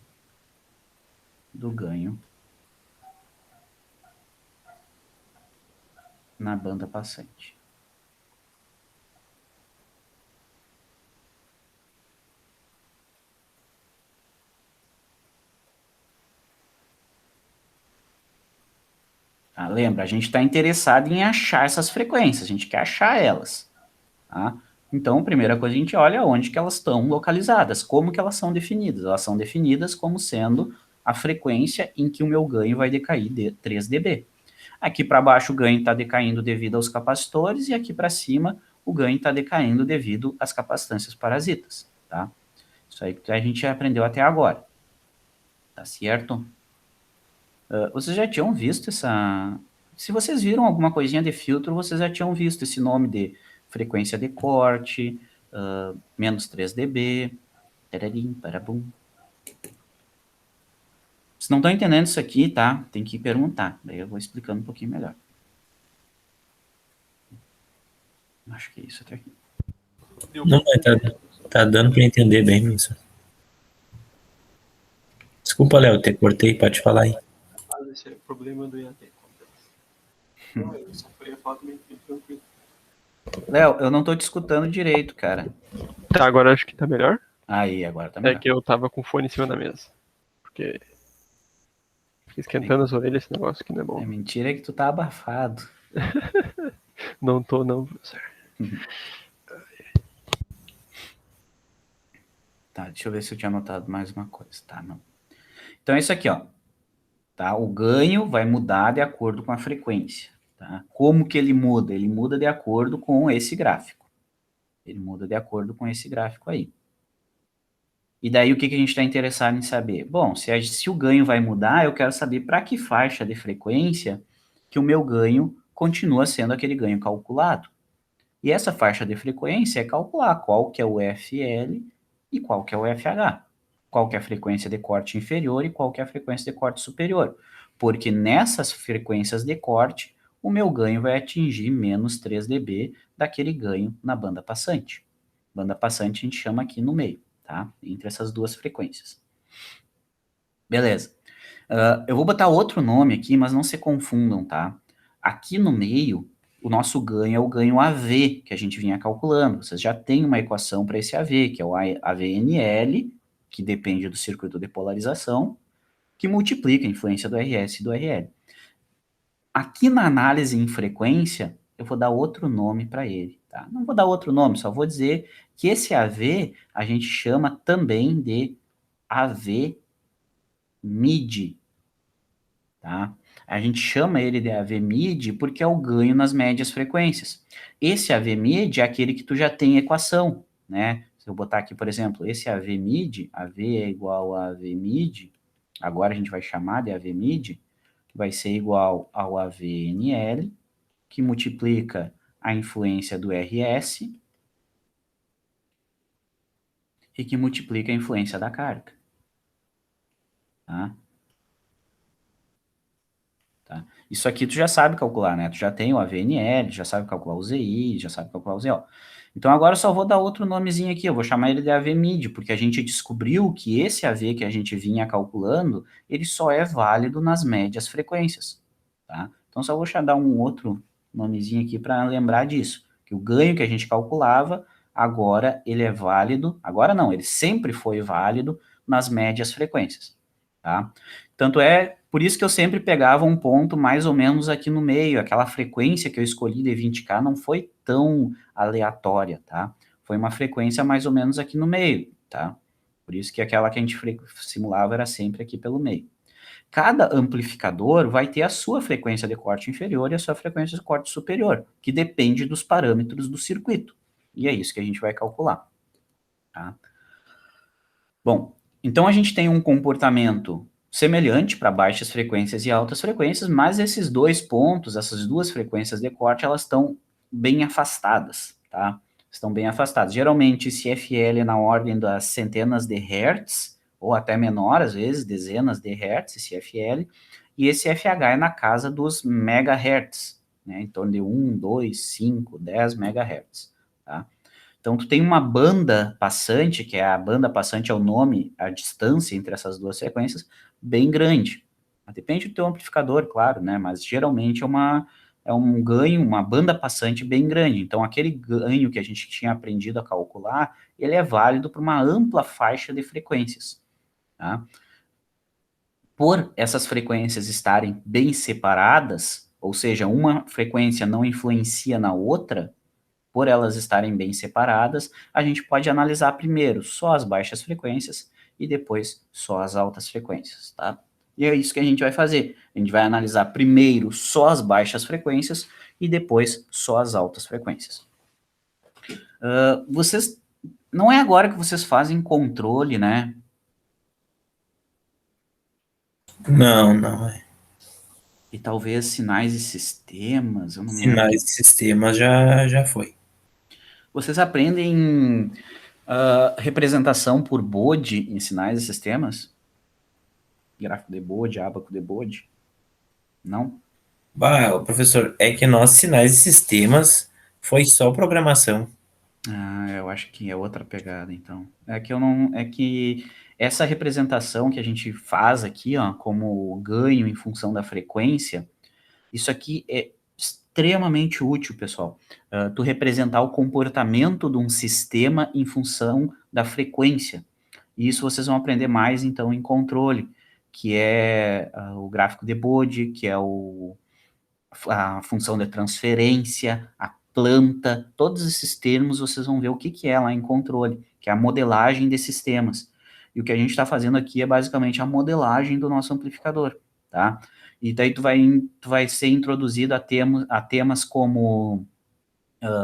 do ganho na banda passante. Tá? Lembra, a gente está interessado em achar essas frequências, a gente quer achar elas. Tá? Então, a primeira coisa a gente olha onde que elas estão localizadas, como que elas são definidas. Elas são definidas como sendo a frequência em que o meu ganho vai decair de 3 dB. Aqui para baixo o ganho está decaindo devido aos capacitores e aqui para cima o ganho está decaindo devido às capacitâncias parasitas, tá? Isso aí que a gente aprendeu até agora, tá certo? Vocês já tinham visto essa... Se vocês viram alguma coisinha de filtro, vocês já tinham visto esse nome de frequência de corte, menos 3 dB, tararim, parabum. Se não estão entendendo isso aqui, tá? Tem que perguntar, daí eu vou explicando um pouquinho melhor. Acho que é isso até aqui. Não, tá dando para entender bem isso. Desculpa, Léo, te cortei, pode falar aí. Esse é o problema do IAD. Não, eu só ia falar também tranquilo. Léo, eu não tô te escutando direito, cara. Tá, agora acho que tá melhor. Aí, agora tá melhor. É que eu tava com o fone em cima da mesa. Porque fiquei esquentando as orelhas, esse negócio que não é bom. É mentira que tu tá abafado. Não tô, não, professor. Tá, deixa eu ver se eu tinha anotado mais uma coisa. Tá, não. Então é isso aqui, ó. Tá? O ganho vai mudar de acordo com a frequência. Tá? Como que ele muda? Ele muda de acordo com esse gráfico. Ele muda de acordo com esse gráfico aí. E daí o que, que a gente está interessado em saber? Bom, se o ganho vai mudar, eu quero saber para que faixa de frequência que o meu ganho continua sendo aquele ganho calculado. E essa faixa de frequência é calcular qual que é o FL e qual que é o FH. Qual que é a frequência de corte inferior e qual que é a frequência de corte superior. Porque nessas frequências de corte, o meu ganho vai atingir menos 3 dB daquele ganho na banda passante. Banda passante a gente chama aqui no meio, tá? Entre essas duas frequências. Beleza. Eu vou botar outro nome aqui, mas não se confundam, tá? Aqui no meio, o nosso ganho é o ganho AV, que a gente vinha calculando. Vocês já têm uma equação para esse AV, que é o AVNL, que depende do circuito de polarização, que multiplica a influência do RS e do RL. Aqui na análise em frequência, eu vou dar outro nome para ele, tá? Não vou dar outro nome, só vou dizer que esse AV a gente chama também de AV MIDI, tá? A gente chama ele de AV-mid porque é o ganho nas médias frequências. Esse AV-mid é aquele que tu já tem equação, né? Se eu botar aqui, por exemplo, esse AV-mid, AV é igual a AV-mid, agora a gente vai chamar de AV-mid, que vai ser igual ao AVNL, que multiplica a influência do RS e que multiplica a influência da carga. Tá? Tá? Isso aqui tu já sabe calcular, né? Tu já tem o AVNL, já sabe calcular o ZI, já sabe calcular o ZO. Então agora eu só vou dar outro nomezinho aqui, eu vou chamar ele de AV-mid, porque a gente descobriu que esse AV que a gente vinha calculando, ele só é válido nas médias frequências, tá? Então só vou dar um outro nomezinho aqui para lembrar disso, que o ganho que a gente calculava, agora ele é válido, agora não, ele sempre foi válido nas médias frequências, tá? Tanto é por isso que eu sempre pegava um ponto mais ou menos aqui no meio, aquela frequência que eu escolhi de 20K não foi tão aleatória, tá? Foi uma frequência mais ou menos aqui no meio, tá? Por isso que aquela que a gente simulava era sempre aqui pelo meio. Cada amplificador vai ter a sua frequência de corte inferior e a sua frequência de corte superior, que depende dos parâmetros do circuito. E é isso que a gente vai calcular, tá? Bom, então a gente tem um comportamento semelhante para baixas frequências e altas frequências, mas esses dois pontos, essas duas frequências de corte, elas estão bem afastadas, tá? Estão bem afastadas. Geralmente, esse FL é na ordem das centenas de hertz, ou até menor, às vezes, dezenas de hertz, esse FL, e esse FH é na casa dos megahertz, né? Em torno de 1, 2, 5, 10 megahertz, tá? Então, tu tem uma banda passante, que é a banda passante é o nome, a distância entre essas duas frequências, bem grande. Depende do teu amplificador, claro, né? Mas geralmente é um ganho, uma banda passante bem grande. Então, aquele ganho que a gente tinha aprendido a calcular, ele é válido para uma ampla faixa de frequências, tá? Por essas frequências estarem bem separadas, ou seja, uma frequência não influencia na outra, por elas estarem bem separadas, a gente pode analisar primeiro só as baixas frequências e depois só as altas frequências, tá? E é isso que a gente vai fazer. A gente vai analisar primeiro só as baixas frequências e depois só as altas frequências. Vocês, não é agora que vocês fazem controle, né? Não, não. E talvez sinais e sistemas, eu não me lembro. Sinais de sistemas já foi. Vocês aprendem representação por Bode em sinais e sistemas? Gráfico de Bode, ábaco de Bode? Não? Bah, professor, é que nossos sinais de sistemas foi só programação. Ah, eu acho que é outra pegada, então. É que eu não. É que essa representação que a gente faz aqui, ó, como ganho em função da frequência, isso aqui é extremamente útil, pessoal. Tu representar o comportamento de um sistema em função da frequência. E isso vocês vão aprender mais, então, em controle, que é o gráfico de Bode, que é a função de transferência, a planta, todos esses termos vocês vão ver o que, que é lá em controle, que é a modelagem de sistemas. E o que a gente está fazendo aqui é basicamente a modelagem do nosso amplificador, tá? E daí tu vai ser introduzido a temas como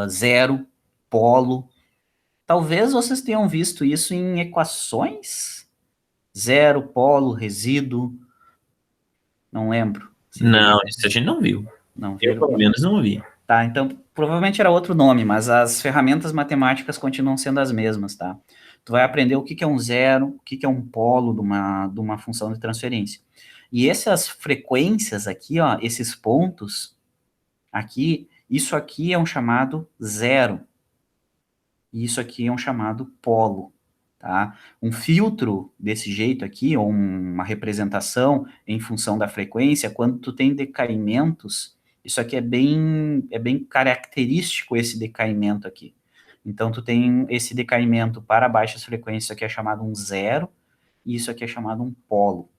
zero, polo. Talvez vocês tenham visto isso em equações. Zero, polo, resíduo. Não lembro. Se Não, viram. isso a gente não viu. Não Eu, viram? pelo menos, não vi. Tá, então provavelmente era outro nome, mas as ferramentas matemáticas continuam sendo as mesmas, tá? Tu vai aprender o que que é um zero, o que que é um polo de uma função de transferência. E essas frequências aqui, ó, esses pontos aqui, isso aqui é um chamado zero. E isso aqui é um chamado polo, tá? Um filtro desse jeito aqui, ou uma representação em função da frequência, quando tu tem decaimentos, isso aqui é bem característico esse decaimento aqui. Então, tu tem esse decaimento para baixas frequências, isso aqui é chamado um zero, e isso aqui é chamado um polo.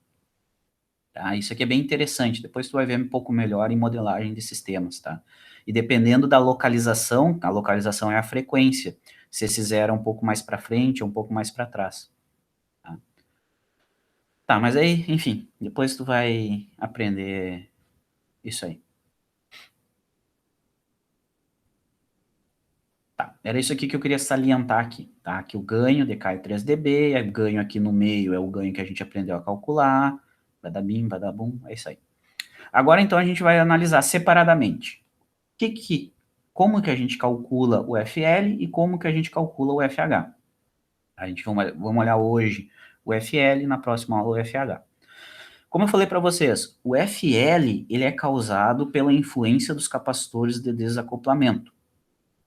Tá? Isso aqui é bem interessante, depois tu vai ver um pouco melhor em modelagem de sistemas, tá? E dependendo da localização, a localização é a frequência, se esse zero é um pouco mais para frente ou um pouco mais para trás. Tá? Tá, mas aí, enfim, depois tu vai aprender Isso aí. Tá, era isso aqui que eu queria salientar aqui, tá? Que o ganho decai 3 dB, o ganho aqui no meio é o ganho que a gente aprendeu a calcular, badabim, badabum, é isso aí. Agora, então, a gente vai analisar separadamente. Como que a gente calcula o FL e como que a gente calcula o FH? A gente vamos olhar hoje o FL, na próxima aula o FH. Como eu falei para vocês, o FL ele é causado pela influência dos capacitores de desacoplamento.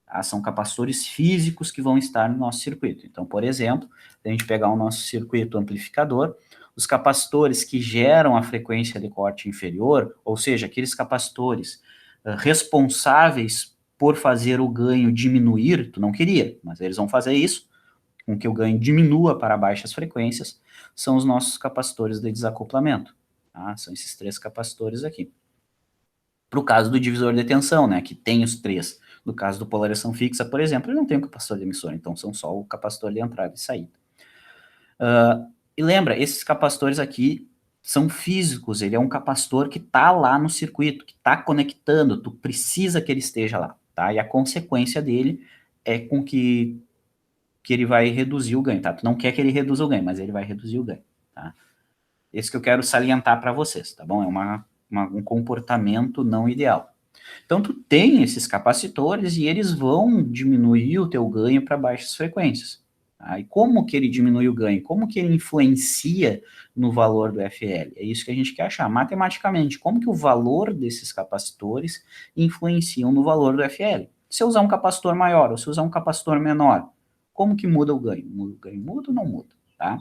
Tá? São capacitores físicos que vão estar no nosso circuito. Então, por exemplo, se a gente pegar o nosso circuito amplificador, os capacitores que geram a frequência de corte inferior, ou seja, aqueles capacitores responsáveis por fazer o ganho diminuir, tu não queria, mas eles vão fazer isso, com que o ganho diminua para baixas frequências, são os nossos capacitores de desacoplamento. Tá? São esses 3 capacitores aqui. Para o caso do divisor de tensão, né, que tem os 3. No caso do polarização fixa, por exemplo, ele não tem um capacitor de emissor, então são só o capacitor de entrada e saída. E lembra, esses capacitores aqui são físicos, ele é um capacitor que está lá no circuito, que está conectando, tu precisa que ele esteja lá, tá? E a consequência dele é com que ele vai reduzir o ganho, tá? Tu não quer que ele reduza o ganho, mas ele vai reduzir o ganho, tá? Esse que eu quero salientar para vocês, tá bom? É um comportamento não ideal. Então, tu tem esses capacitores e eles vão diminuir o teu ganho para baixas frequências. Tá? E como que ele diminui o ganho? Como que ele influencia no valor do FL? É isso que a gente quer achar, matematicamente. Como que o valor desses capacitores influenciam no valor do FL? Se eu usar um capacitor maior ou se eu usar um capacitor menor, como que muda o ganho? O ganho muda ou não muda? Tá?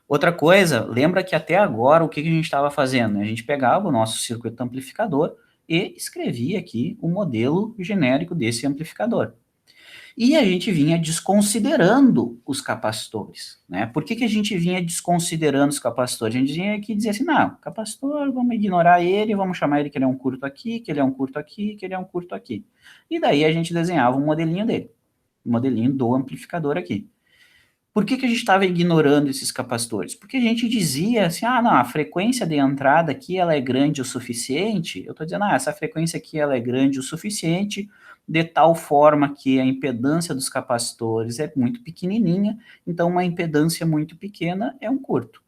Outra coisa, lembra que até agora o que a gente estava fazendo? A gente pegava o nosso circuito amplificador e escrevia aqui o modelo genérico desse amplificador. E a gente vinha desconsiderando os capacitores, né? Por que a gente vinha desconsiderando os capacitores? A gente vinha aqui dizer assim, não, capacitor, vamos ignorar ele, vamos chamar ele que ele é um curto aqui, que ele é um curto aqui, que ele é um curto aqui. E daí a gente desenhava um modelinho dele, um modelinho do amplificador aqui. Por que a gente estava ignorando esses capacitores? Porque a gente dizia assim, não, a frequência de entrada aqui ela é grande o suficiente. Eu estou dizendo, essa frequência aqui ela é grande o suficiente, de tal forma que a impedância dos capacitores é muito pequenininha, então uma impedância muito pequena é um curto.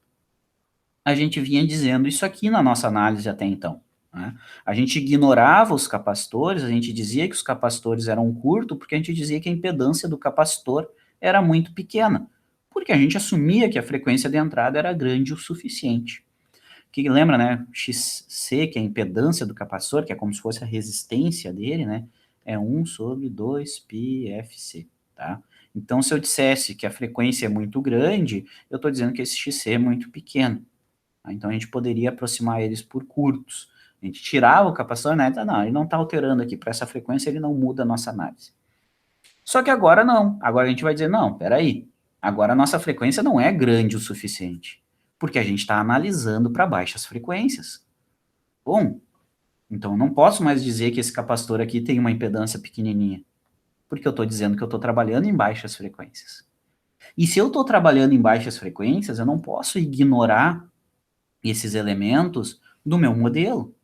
A gente vinha dizendo isso aqui na nossa análise até então. Né? A gente ignorava os capacitores, a gente dizia que os capacitores eram curto, porque a gente dizia que a impedância do capacitor era muito pequena, porque a gente assumia que a frequência de entrada era grande o suficiente. Que lembra, né, XC, que é a impedância do capacitor, que é como se fosse a resistência dele, né, é 1 sobre 2πfc, tá? Então, se eu dissesse que a frequência é muito grande, eu estou dizendo que esse XC é muito pequeno. Tá? Então, a gente poderia aproximar eles por curtos. A gente tirava o capacitor, né, não, ele não está alterando aqui, para essa frequência ele não muda a nossa análise. Só que agora não, agora a gente vai dizer, não, peraí, agora a nossa frequência não é grande o suficiente, porque a gente está analisando para baixas frequências. Bom, então eu não posso mais dizer que esse capacitor aqui tem uma impedância pequenininha, porque eu estou dizendo que eu estou trabalhando em baixas frequências. E se eu estou trabalhando em baixas frequências, eu não posso ignorar esses elementos do meu modelo.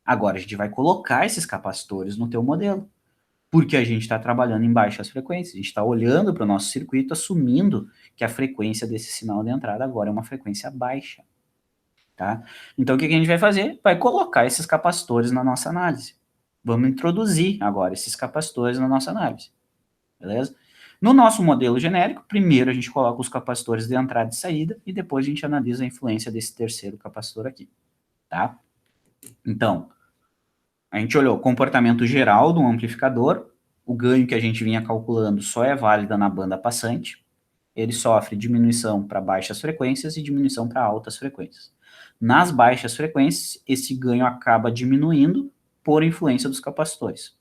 Agora a gente vai colocar esses capacitores no teu modelo, porque a gente está trabalhando em baixas frequências. A gente está olhando para o nosso circuito, assumindo que a frequência desse sinal de entrada agora é uma frequência baixa. Tá? Então, o que a gente vai fazer? Vai colocar esses capacitores na nossa análise. Vamos introduzir agora esses capacitores na nossa análise. Beleza? No nosso modelo genérico, primeiro a gente coloca os capacitores de entrada e saída, e depois a gente analisa a influência desse terceiro capacitor aqui. Tá? Então, a gente olhou o comportamento geral do amplificador, o ganho que a gente vinha calculando só é válido na banda passante, ele sofre diminuição para baixas frequências e diminuição para altas frequências. Nas baixas frequências, esse ganho acaba diminuindo por influência dos capacitores.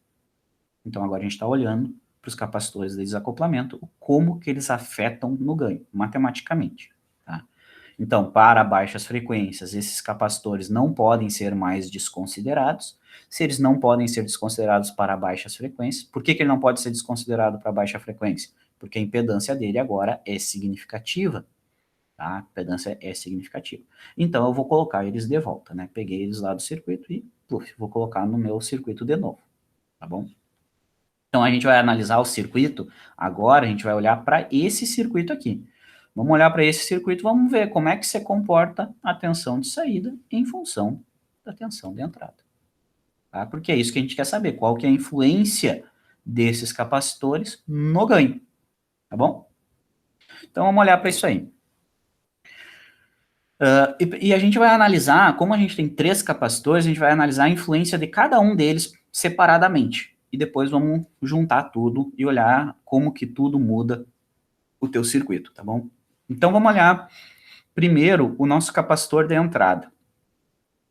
Então, agora a gente está olhando para os capacitores de desacoplamento, como que eles afetam no ganho, matematicamente. Tá? Então, para baixas frequências, esses capacitores não podem ser mais desconsiderados. Se eles não podem ser desconsiderados para baixas frequências, por que ele não pode ser desconsiderado para baixa frequência? Porque a impedância dele agora é significativa. tá? A impedância é significativa. Então, eu vou colocar eles de volta, né? Peguei eles lá do circuito e, vou colocar no meu circuito de novo, tá bom? Então, a gente vai analisar o circuito, agora a gente vai olhar para esse circuito aqui. Vamos olhar para esse circuito, vamos ver como é que se comporta a tensão de saída em função da tensão de entrada. Tá? Porque é isso que a gente quer saber, qual que é a influência desses capacitores no ganho, tá bom? Então, vamos olhar para isso aí. E a gente vai analisar, como a gente tem 3 capacitores, a gente vai analisar a influência de cada um deles separadamente. E depois vamos juntar tudo e olhar como que tudo muda o teu circuito, tá bom? Então vamos olhar primeiro o nosso capacitor de entrada.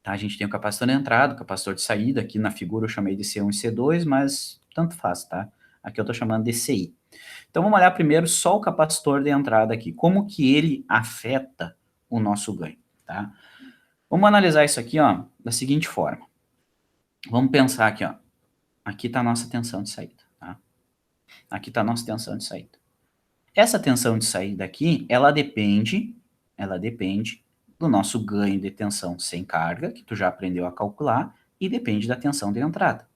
Tá? A gente tem o capacitor de entrada, o capacitor de saída, aqui na figura eu chamei de C1 e C2, mas tanto faz, tá? Aqui eu estou chamando de CI. Então vamos olhar primeiro só o capacitor de entrada aqui, como que ele afeta o nosso ganho, tá? Vamos analisar isso aqui, ó, da seguinte forma. Vamos pensar aqui, ó. Aqui está a nossa tensão de saída, tá? Aqui está a nossa tensão de saída. Essa tensão de saída aqui, ela depende do nosso ganho de tensão sem carga, que tu já aprendeu a calcular, e depende da tensão de entrada.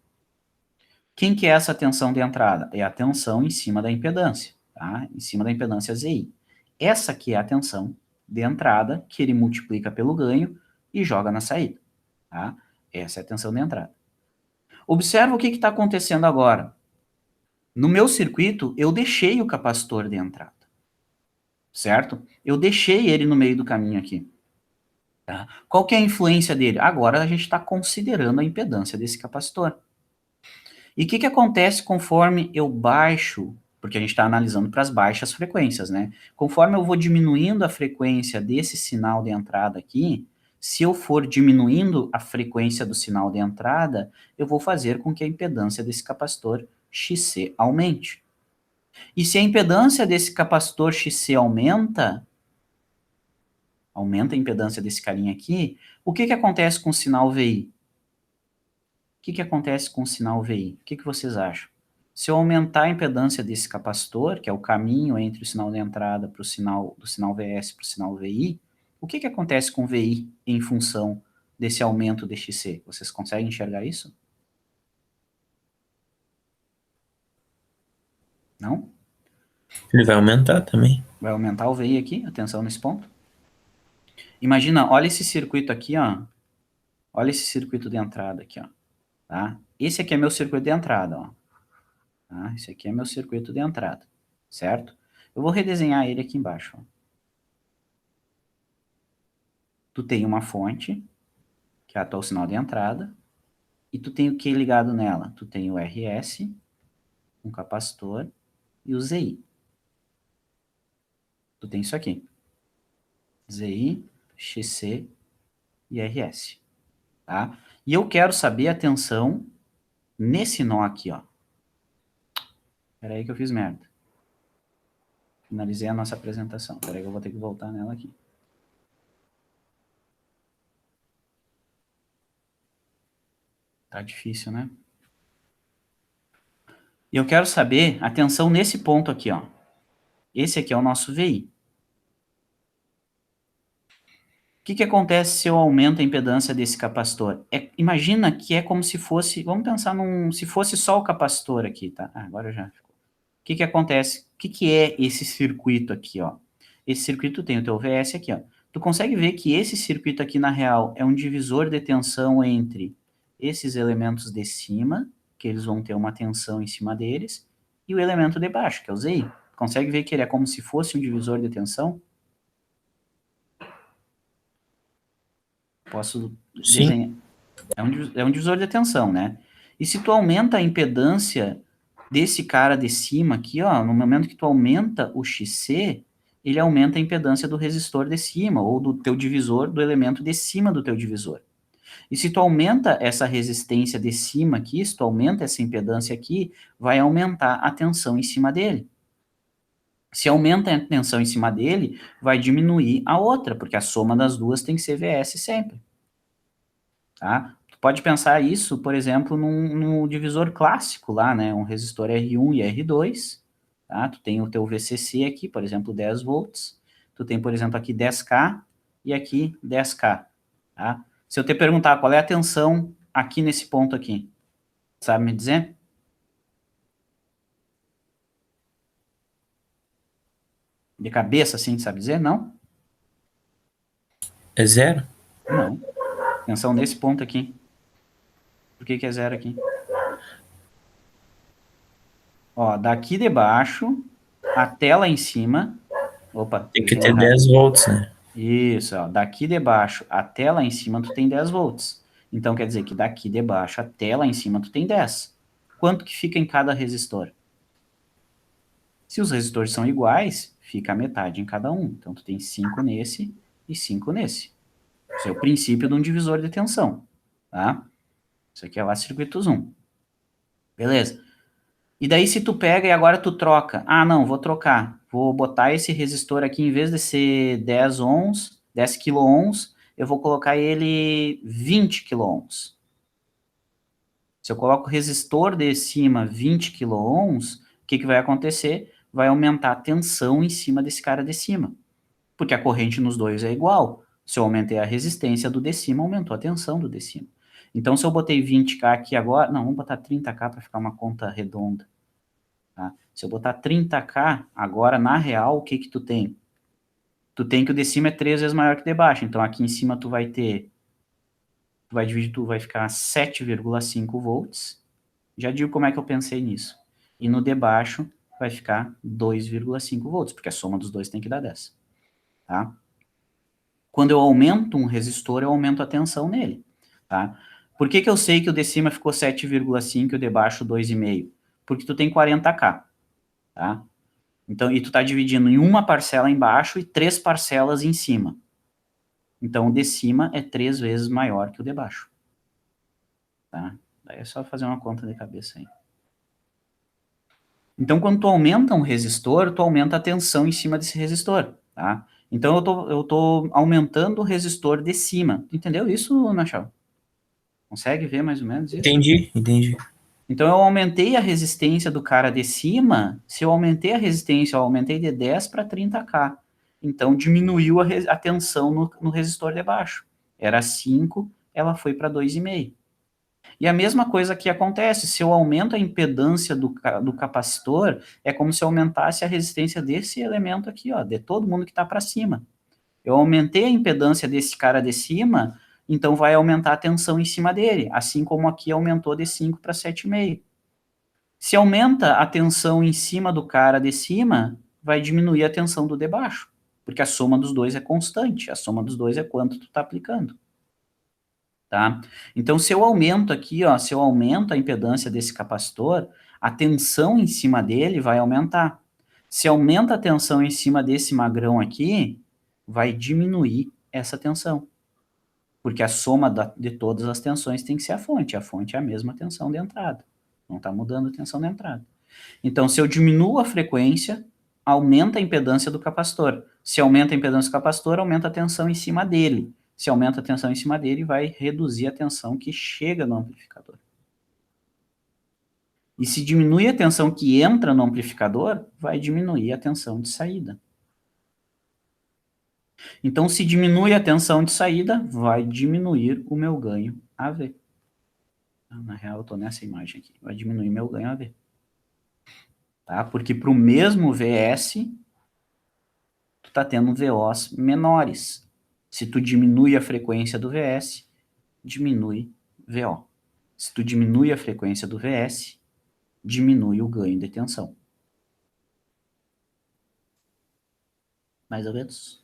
Quem que é essa tensão de entrada? É a tensão em cima da impedância, tá? Em cima da impedância ZI. Essa aqui é a tensão de entrada, que ele multiplica pelo ganho e joga na saída, tá? Essa é a tensão de entrada. Observa o que está acontecendo agora. No meu circuito, eu deixei o capacitor de entrada, certo? Eu deixei ele no meio do caminho aqui. Tá? Qual que é a influência dele? Agora a gente está considerando a impedância desse capacitor. E o que acontece conforme eu baixo, porque a gente está analisando para as baixas frequências, né? Conforme eu vou diminuindo a frequência desse sinal de entrada aqui, se eu for diminuindo a frequência do sinal de entrada, eu vou fazer com que a impedância desse capacitor XC aumente. E se a impedância desse capacitor XC aumenta a impedância desse carinha aqui, o que acontece com o sinal VI? O que acontece com o sinal VI? O que vocês acham? Se eu aumentar a impedância desse capacitor, que é o caminho entre o sinal de entrada para o sinal do sinal VS para o sinal VI, o que acontece com o VI em função desse aumento de XC? Vocês conseguem enxergar isso? Não? Ele vai aumentar também. Vai aumentar o VI aqui, atenção nesse ponto. Imagina, olha esse circuito aqui, ó. Olha esse circuito de entrada aqui, ó. Tá? Esse aqui é meu circuito de entrada, ó. Tá? Esse aqui é meu circuito de entrada, certo? Eu vou redesenhar ele aqui embaixo, ó. Tu tem uma fonte, que é a tua sinal de entrada, e tu tem o que ligado nela? Tu tem o RS, um capacitor, e o ZI. Tu tem isso aqui. ZI, XC e RS. Tá? E eu quero saber a tensão nesse nó aqui, ó. Espera aí que eu fiz merda. Finalizei a nossa apresentação. Espera aí que eu vou ter que voltar nela aqui. Tá difícil, né? E eu quero saber a tensão nesse ponto aqui, ó. Esse aqui é o nosso VI. O que acontece se eu aumento a impedância desse capacitor? Imagina que é como se fosse, vamos pensar se fosse só o capacitor aqui, tá? Agora já ficou. O que acontece? O que é esse circuito aqui, ó? Esse circuito tem o teu VS aqui, ó. Tu consegue ver que esse circuito aqui, na real, é um divisor de tensão entre esses elementos de cima, que eles vão ter uma tensão em cima deles, e o elemento de baixo, que é o ZI. Consegue ver que ele é como se fosse um divisor de tensão? Posso desenhar. É um divisor de tensão, né? E se tu aumenta a impedância desse cara de cima aqui, ó, no momento que tu aumenta o XC, ele aumenta a impedância do resistor de cima, ou do teu divisor, do elemento de cima do teu divisor. E se tu aumenta essa resistência de cima aqui, se tu aumenta essa impedância aqui, vai aumentar a tensão em cima dele. Se aumenta a tensão em cima dele, vai diminuir a outra, porque a soma das duas tem que ser VS sempre. Tá? Tu pode pensar isso, por exemplo, num divisor clássico lá, né? Um resistor R1 e R2. Tá? Tu tem o teu VCC aqui, por exemplo, 10 volts. tu tem, por exemplo, aqui 10K e aqui 10K, tá? Se eu te perguntar qual é a tensão aqui nesse ponto aqui, sabe me dizer? De cabeça, assim, sabe dizer? Não? É 0? Não. Tensão nesse ponto aqui. Por que é 0 aqui? Ó, daqui de baixo até lá em cima. Opa, Tem que desenhei ter errado. 10 volts, né? Isso, ó, daqui de baixo até lá em cima tu tem 10 volts. Então quer dizer que daqui de baixo até lá em cima tu tem 10. Quanto que fica em cada resistor? Se os resistores são iguais, fica a metade em cada um. Então tu tem 5 nesse e 5 nesse. Esse é o princípio de um divisor de tensão, tá? Isso aqui é lá circuito zoom. Beleza. E daí se tu pega e agora tu troca. Ah, não, vou trocar. Vou botar esse resistor aqui, em vez de ser 10 ohms, 10 quiloohms, eu vou colocar ele 20 quiloohms. Se eu coloco o resistor de cima 20 quiloohms, o que vai acontecer? Vai aumentar a tensão em cima desse cara de cima. Porque a corrente nos dois é igual. Se eu aumentei a resistência do de cima, aumentou a tensão do de cima. Então, se eu botei 20K aqui agora... Não, vamos botar 30K para ficar uma conta redonda. Tá? Se eu botar 30K, agora, na real, o que tu tem? Tu tem que o de cima é 3 vezes maior que o de baixo. Então, aqui em cima tu vai ter... Tu vai dividir, tu vai ficar 7,5 volts. Já digo como é que eu pensei nisso. E no de baixo vai ficar 2,5 volts, porque a soma dos dois tem que dar 10. Tá? Quando eu aumento um resistor, eu aumento a tensão nele. Tá? Por que eu sei que o de cima ficou 7,5 e o de baixo 2,5? Porque tu tem 40K. Tá? Então, e tu está dividindo em uma parcela embaixo e 3 parcelas em cima. Então, o de cima é 3 vezes maior que o de baixo. Tá? Daí é só fazer uma conta de cabeça aí. Então, quando tu aumenta um resistor, tu aumenta a tensão em cima desse resistor. Tá? Então, eu tô aumentando o resistor de cima. Entendeu isso, Nachal? Consegue ver mais ou menos isso? Entendi. Então, eu aumentei a resistência do cara de cima. Se eu aumentei a resistência, eu aumentei de 10 para 30K. Então, diminuiu a tensão no resistor de baixo. Era 5, ela foi para 2,5. E a mesma coisa que acontece, se eu aumento a impedância do capacitor, é como se eu aumentasse a resistência desse elemento aqui, ó, de todo mundo que está para cima. Eu aumentei a impedância desse cara de cima, então vai aumentar a tensão em cima dele, assim como aqui aumentou de 5 para 7,5. Se aumenta a tensão em cima do cara de cima, vai diminuir a tensão do de baixo, porque a soma dos dois é constante, a soma dos dois é quanto tu está aplicando. Tá? Então, se eu aumento aqui, ó, se eu aumento a impedância desse capacitor, a tensão em cima dele vai aumentar. Se aumenta a tensão em cima desse magrão aqui, vai diminuir essa tensão. Porque a soma de todas as tensões tem que ser a fonte. A fonte é a mesma tensão de entrada. Não está mudando a tensão de entrada. Então, se eu diminuo a frequência, aumenta a impedância do capacitor. Se aumenta a impedância do capacitor, aumenta a tensão em cima dele. Se aumenta a tensão em cima dele, vai reduzir a tensão que chega no amplificador. E se diminui a tensão que entra no amplificador, vai diminuir a tensão de saída. Então, se diminui a tensão de saída, vai diminuir o meu ganho AV. Na real, eu estou nessa imagem aqui. Vai diminuir meu ganho AV. Tá? Porque para o mesmo VS, tu está tendo VOs menores. Se tu diminui a frequência do VS, diminui VO. Se tu diminui a frequência do VS, diminui o ganho de tensão. Mais ou menos?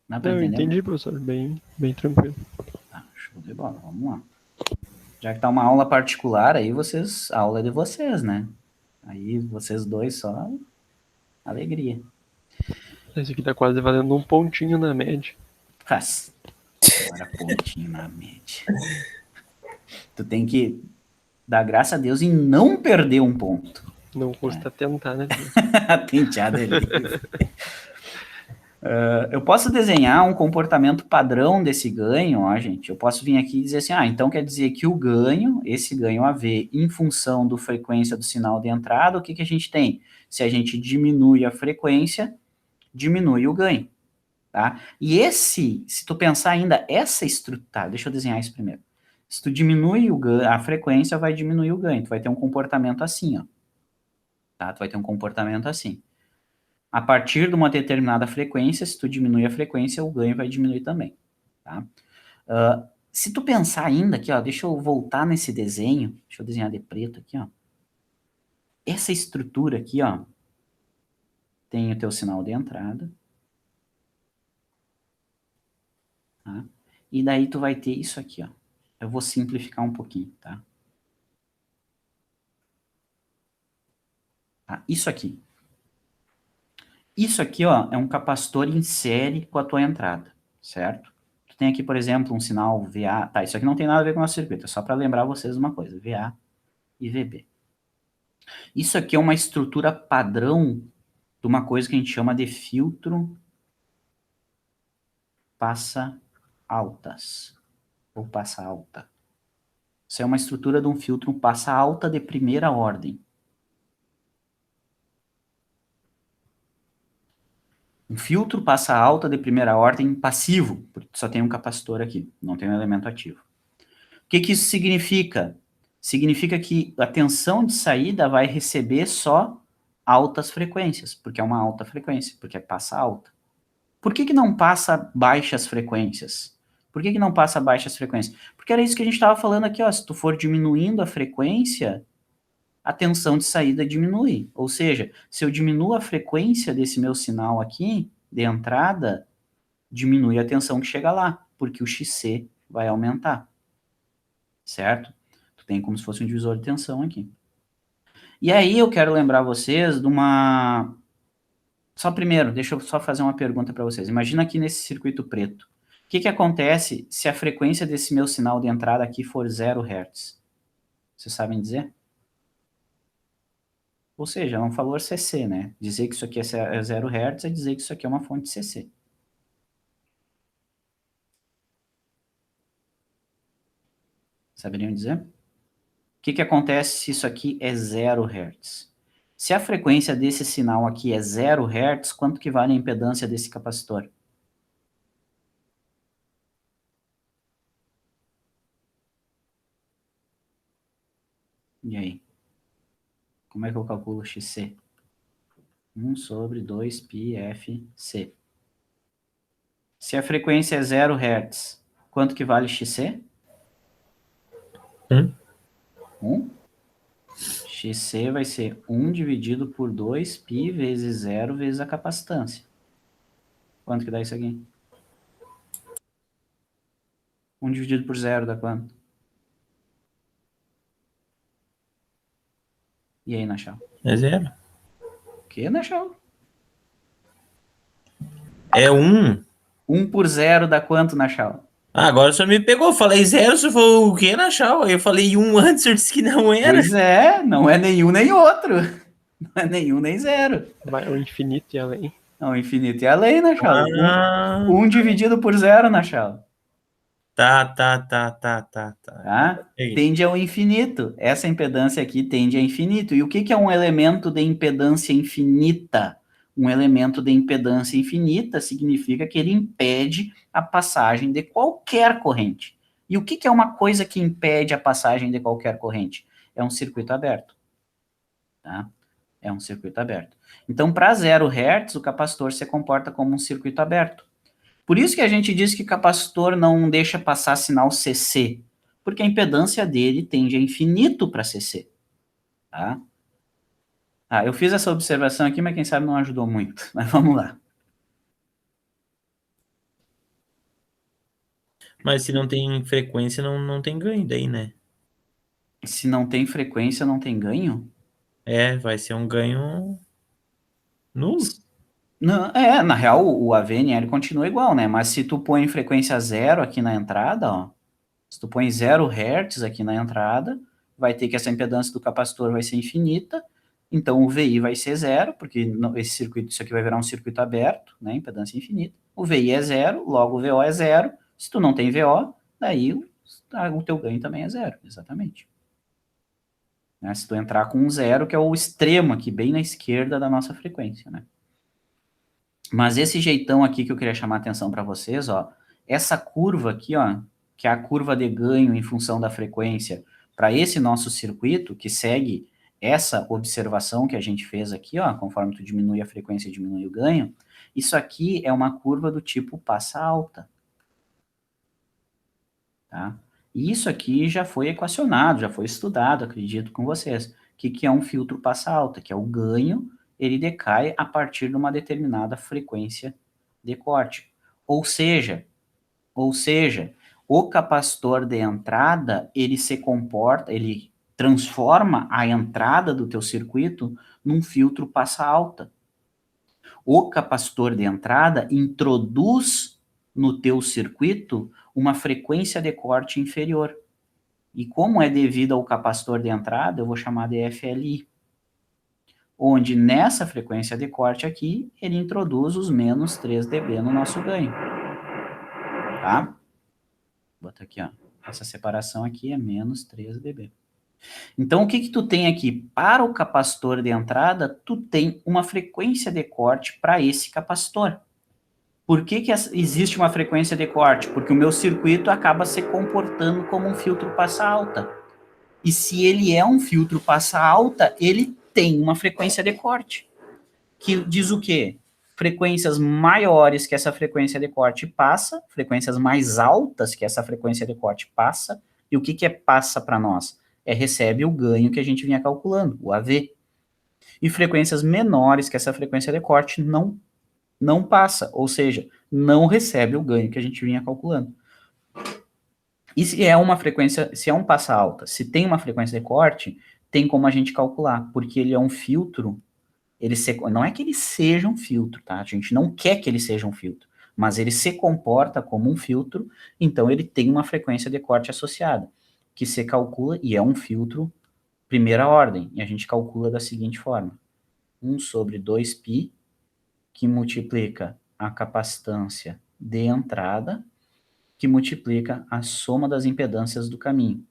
Dá pra Eu entender? entendi, professor. Bem tranquilo. Tá, show de bola. Vamos lá. Já que tá uma aula particular, aí a aula é de vocês, né? Aí vocês dois só alegria. Esse aqui tá quase valendo um pontinho na média. Faz. Agora pontinho na média. Tu tem que dar graças a Deus em não perder um ponto. Não custa tentar, né? A tenteada é livre. Eu posso desenhar um comportamento padrão desse ganho, ó, gente. Eu posso vir aqui e dizer assim, então quer dizer que o ganho, esse ganho AV, em função da frequência do sinal de entrada, o que que a gente tem? Se a gente diminui a frequência, diminui o ganho, tá? E se tu pensar ainda, essa estrutura, tá, deixa eu desenhar isso primeiro. Se tu diminui a frequência, vai diminuir o ganho. Tu vai ter um comportamento assim, ó. Tá? Tu vai ter um comportamento assim. A partir de uma determinada frequência, se tu diminui a frequência, o ganho vai diminuir também, tá? Se tu pensar ainda aqui, ó, deixa eu voltar nesse desenho, deixa eu desenhar de preto aqui, ó. Essa estrutura aqui, ó, tem o teu sinal de entrada, tá? E daí tu vai ter isso aqui, ó. Eu vou simplificar um pouquinho, tá? Isso aqui. Isso aqui, ó, é um capacitor em série com a tua entrada, certo? Tu tem aqui, por exemplo, um sinal VA. Tá, isso aqui não tem nada a ver com o nosso circuito, é só para lembrar vocês uma coisa, VA e VB. Isso aqui é uma estrutura padrão de uma coisa que a gente chama de filtro passa altas, ou passa alta. Isso é uma estrutura de um filtro passa alta de primeira ordem. Um filtro passa alta de primeira ordem passivo, porque só tem um capacitor aqui, não tem um elemento ativo. O que que isso significa? Significa que a tensão de saída vai receber só altas frequências, porque é uma alta frequência, porque passa alta. Por que que não passa baixas frequências? Por que que não passa baixas frequências? Porque era isso que a gente estava falando aqui, ó, se tu for diminuindo a frequência, a tensão de saída diminui. Ou seja, se eu diminuo a frequência desse meu sinal aqui, de entrada, diminui a tensão que chega lá, porque o XC vai aumentar. Certo? Tu tem como se fosse um divisor de tensão aqui. E aí eu quero lembrar vocês de uma... Só primeiro, deixa eu só fazer uma pergunta para vocês. Imagina aqui nesse circuito preto. O que que acontece se a frequência desse meu sinal de entrada aqui for 0 Hz? Vocês sabem dizer? Ou seja, é um valor CC, né? Dizer que isso aqui é 0 Hz é dizer que isso aqui é uma fonte CC. Saberiam dizer? O que que acontece se isso aqui é 0 Hz? Se a frequência desse sinal aqui é 0 Hz, quanto que vale a impedância desse capacitor? E aí? Como é que eu calculo XC? 1 sobre 2πfc. Se a frequência é 0 Hz, quanto que vale XC? 1. XC vai ser 1 dividido por 2π vezes 0 vezes a capacitância. Quanto que dá isso aqui? 1 dividido por 0 dá quanto? E aí, Nachal? É 0. O que, Nachal? É 1. 1 por 0 dá quanto, Nachal? Ah, agora o senhor me pegou. Eu falei 0, o senhor falou o quê, Nachal? Eu falei 1 antes, o senhor disse que não era. Pois é, não é nenhum nem outro. Não é nenhum nem zero. Vai ao infinito e além. Não, infinito e além, Nachal. Ah, 1 dividido por 0, Nachal. tá. Tá? É isso. Tende ao infinito. Essa impedância aqui tende a infinito. E o que que é um elemento de impedância infinita? Um elemento de impedância infinita significa que ele impede a passagem de qualquer corrente. E o que que é uma coisa que impede a passagem de qualquer corrente? É um circuito aberto. Tá? É um circuito aberto. Então, para 0 Hz, o capacitor se comporta como um circuito aberto. Por isso que a gente diz que capacitor não deixa passar sinal CC, porque a impedância dele tende a infinito para CC. Tá? Eu fiz essa observação aqui, mas quem sabe não ajudou muito. Mas vamos lá. Mas se não tem frequência, não tem ganho daí, né? Se não tem frequência, não tem ganho? É, vai ser um ganho nulo. Não, na real, o AVNL continua igual, né? Mas se tu põe frequência zero aqui na entrada, ó, se tu põe 0 Hz aqui na entrada, vai ter que essa impedância do capacitor vai ser infinita, Então, o VI vai ser zero, porque esse circuito, isso aqui vai virar um circuito aberto, né, impedância infinita. O VI é zero, logo o VO é zero. Se tu não tem VO, daí o teu ganho também é zero, exatamente. Né, se tu entrar com um zero, que é o extremo aqui, bem na esquerda da nossa frequência, né? Mas esse jeitão aqui que eu queria chamar a atenção para vocês, ó, essa curva aqui, ó, que é a curva de ganho em função da frequência, para esse nosso circuito, que segue essa observação que a gente fez aqui, ó, conforme tu diminui a frequência, diminui o ganho, isso aqui é uma curva do tipo passa alta. Tá? E isso aqui já foi equacionado, já foi estudado, acredito com vocês. O que é um filtro passa alta? Que é o ganho, ele decai a partir de uma determinada frequência de corte. Ou seja, o capacitor de entrada, ele se comporta, ele transforma a entrada do teu circuito num filtro passa alta. O capacitor de entrada introduz no teu circuito uma frequência de corte inferior. E como é devido ao capacitor de entrada, eu vou chamar de FLI. Onde nessa frequência de corte aqui, ele introduz os menos 3 dB no nosso ganho. Tá? Vou botar aqui, ó. Essa separação aqui é menos 3 dB. Então, o que tu tem aqui? Para o capacitor de entrada, tu tem uma frequência de corte para esse capacitor. Por que existe uma frequência de corte? Porque o meu circuito acaba se comportando como um filtro passa alta. E se ele é um filtro passa alta, ele tem uma frequência de corte. Que diz o quê? Frequências maiores que essa frequência de corte passa, frequências mais altas que essa frequência de corte passa. E o que é passa para nós? Recebe o ganho que a gente vinha calculando, o AV. E frequências menores que essa frequência de corte não passa, ou seja, não recebe o ganho que a gente vinha calculando. E se é uma frequência, se é um passa alta, se tem uma frequência de corte, tem como a gente calcular, porque ele é um filtro, não é que ele seja um filtro, tá? A gente não quer que ele seja um filtro, mas ele se comporta como um filtro, então ele tem uma frequência de corte associada, que se calcula, e é um filtro primeira ordem, e a gente calcula da seguinte forma: 1 sobre 2π, que multiplica a capacitância de entrada, que multiplica a soma das impedâncias do caminho.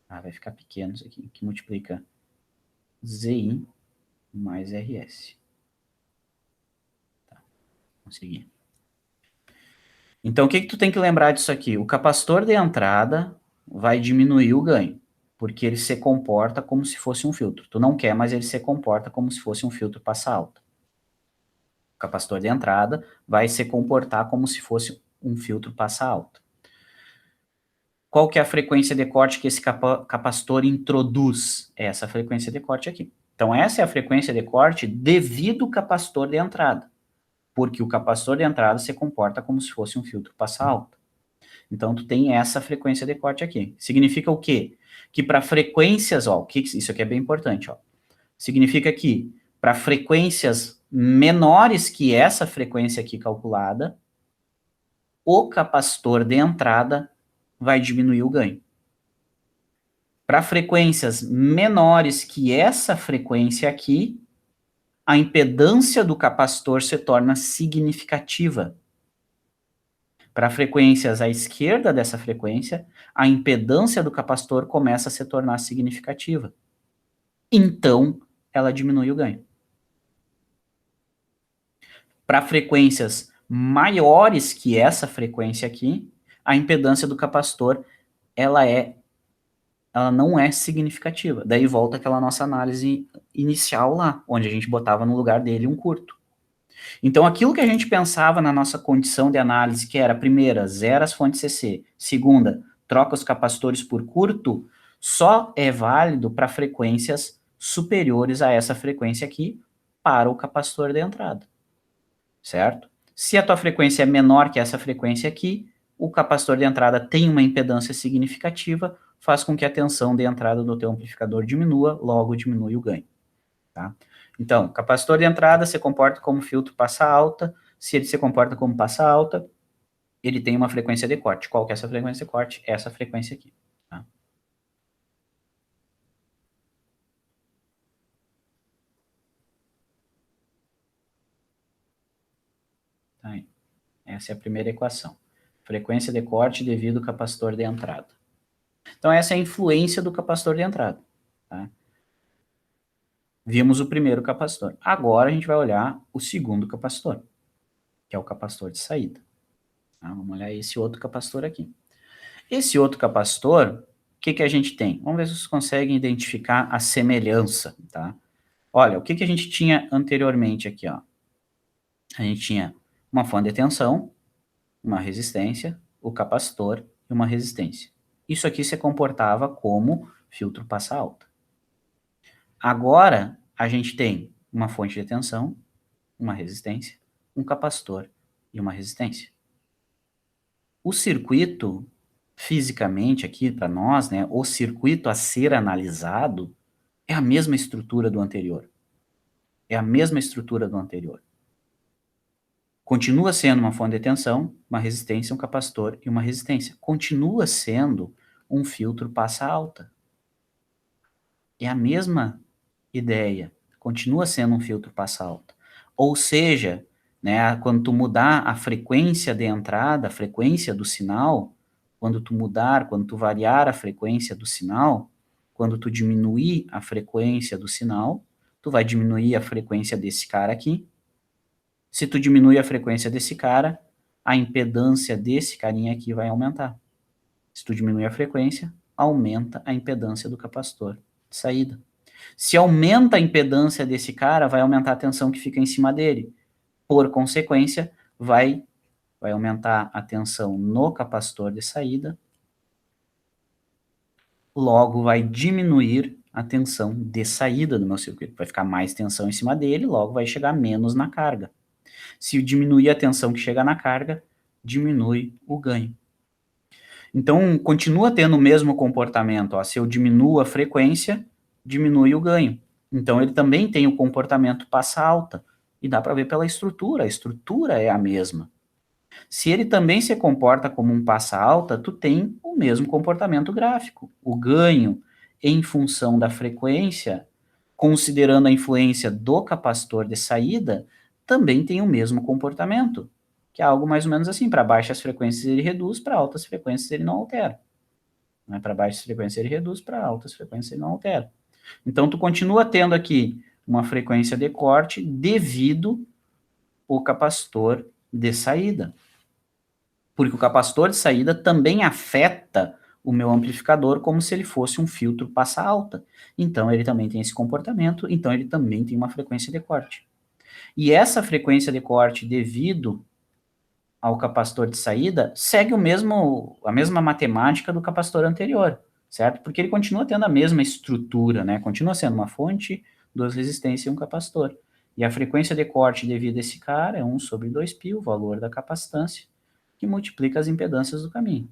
Vai ficar pequeno isso aqui, que multiplica ZI mais RS. Tá, consegui. Então, o que tu tem que lembrar disso aqui? O capacitor de entrada vai diminuir o ganho, porque ele se comporta como se fosse um filtro. Tu não quer, mas ele se comporta como se fosse um filtro passa alta. O capacitor de entrada vai se comportar como se fosse um filtro passa alta. Qual que é a frequência de corte que esse capacitor introduz? É essa frequência de corte aqui. Então, essa é a frequência de corte devido ao capacitor de entrada, porque o capacitor de entrada se comporta como se fosse um filtro passa alta. Então, tu tem essa frequência de corte aqui. Significa o quê? Que para frequências, ó, isso aqui é bem importante, ó. Significa que para frequências menores que essa frequência aqui calculada, o capacitor de entrada vai diminuir o ganho. Para frequências menores que essa frequência aqui, a impedância do capacitor se torna significativa. Para frequências à esquerda dessa frequência, a impedância do capacitor começa a se tornar significativa. Então, ela diminui o ganho. Para frequências maiores que essa frequência aqui, a impedância do capacitor ela não é significativa. Daí volta aquela nossa análise inicial lá, onde a gente botava no lugar dele um curto. Então, aquilo que a gente pensava na nossa condição de análise, que era, primeira, zera as fontes CC, segunda, troca os capacitores por curto, só é válido para frequências superiores a essa frequência aqui, para o capacitor de entrada. Certo? Se a tua frequência é menor que essa frequência aqui, o capacitor de entrada tem uma impedância significativa, faz com que a tensão de entrada do teu amplificador diminua, logo diminui o ganho. Tá? Então, capacitor de entrada se comporta como filtro passa alta. Se ele se comporta como passa alta, ele tem uma frequência de corte. Qual que é essa frequência de corte? Essa frequência aqui. Tá? Essa é a primeira equação. Frequência de corte devido ao capacitor de entrada. Então, essa é a influência do capacitor de entrada. Tá? Vimos o primeiro capacitor. Agora, a gente vai olhar o segundo capacitor, que é o capacitor de saída. Tá? Vamos olhar esse outro capacitor aqui. Esse outro capacitor, o que a gente tem? Vamos ver se vocês conseguem identificar a semelhança, tá? Olha, o que a gente tinha anteriormente aqui, ó? A gente tinha uma fonte de tensão, uma resistência, o capacitor e uma resistência. Isso aqui se comportava como filtro passa alta. Agora, a gente tem uma fonte de tensão, uma resistência, um capacitor e uma resistência. O circuito, fisicamente aqui para nós, né, o circuito a ser analisado é a mesma estrutura do anterior. É a mesma estrutura do anterior. Continua sendo uma fonte de tensão, uma resistência, um capacitor e uma resistência. Continua sendo um filtro passa alta. É a mesma ideia. Continua sendo um filtro passa alta. Ou seja, né, quando tu mudar a frequência de entrada, a frequência do sinal, quando tu variar a frequência do sinal, quando tu diminuir a frequência do sinal, tu vai diminuir a frequência desse cara aqui. Se tu diminui a frequência desse cara, a impedância desse carinha aqui vai aumentar. Se tu diminui a frequência, aumenta a impedância do capacitor de saída. Se aumenta a impedância desse cara, vai aumentar a tensão que fica em cima dele. Por consequência, vai aumentar a tensão no capacitor de saída, logo vai diminuir a tensão de saída do meu circuito. Vai ficar mais tensão em cima dele, logo vai chegar menos na carga. Se diminuir a tensão que chega na carga, diminui o ganho. Então, continua tendo o mesmo comportamento. Ó. Se eu diminuo a frequência, diminui o ganho. Então, ele também tem o comportamento passa alta. E dá para ver pela estrutura. A estrutura é a mesma. Se ele também se comporta como um passa alta, tu tem o mesmo comportamento gráfico. O ganho em função da frequência, considerando a influência do capacitor de saída, também tem o mesmo comportamento, que é algo mais ou menos assim, para baixas frequências ele reduz, para altas frequências ele não altera. Né? Para baixas frequências ele reduz, para altas frequências ele não altera. Então, tu continua tendo aqui uma frequência de corte devido ao capacitor de saída. Porque o capacitor de saída também afeta o meu amplificador como se ele fosse um filtro passa alta. Então, ele também tem esse comportamento, então ele também tem uma frequência de corte. E essa frequência de corte devido ao capacitor de saída segue a mesma matemática do capacitor anterior, certo? Porque ele continua tendo a mesma estrutura, né? Continua sendo uma fonte, duas resistências e um capacitor. E a frequência de corte devido a esse cara é 1 sobre 2π, o valor da capacitância, que multiplica as impedâncias do caminho.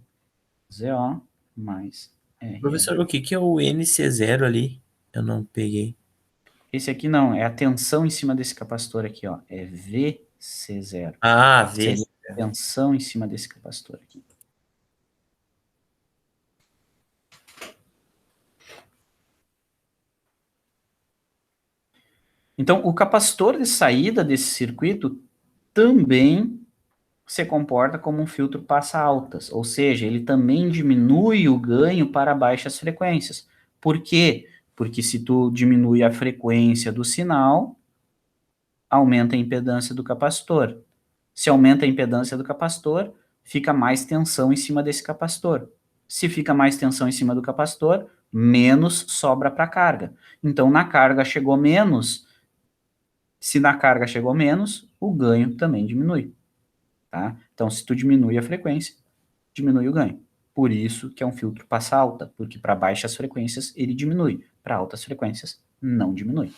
ZO mais R. Professor, o que é o NC0 ali? Eu não peguei. Esse aqui não, é a tensão em cima desse capacitor aqui, ó. É VC0. Ah, V. Seria a tensão em cima desse capacitor aqui. Então, o capacitor de saída desse circuito também se comporta como um filtro passa altas, ou seja, ele também diminui o ganho para baixas frequências. Por quê? Porque se tu diminui a frequência do sinal, aumenta a impedância do capacitor. Se aumenta a impedância do capacitor, fica mais tensão em cima desse capacitor. Se fica mais tensão em cima do capacitor, menos sobra para a carga. Então, na carga chegou menos. Se na carga chegou menos, o ganho também diminui. Tá? Então, se tu diminui a frequência, diminui o ganho. Por isso que é um filtro passa alta, porque para baixas frequências ele diminui, para altas frequências não diminui.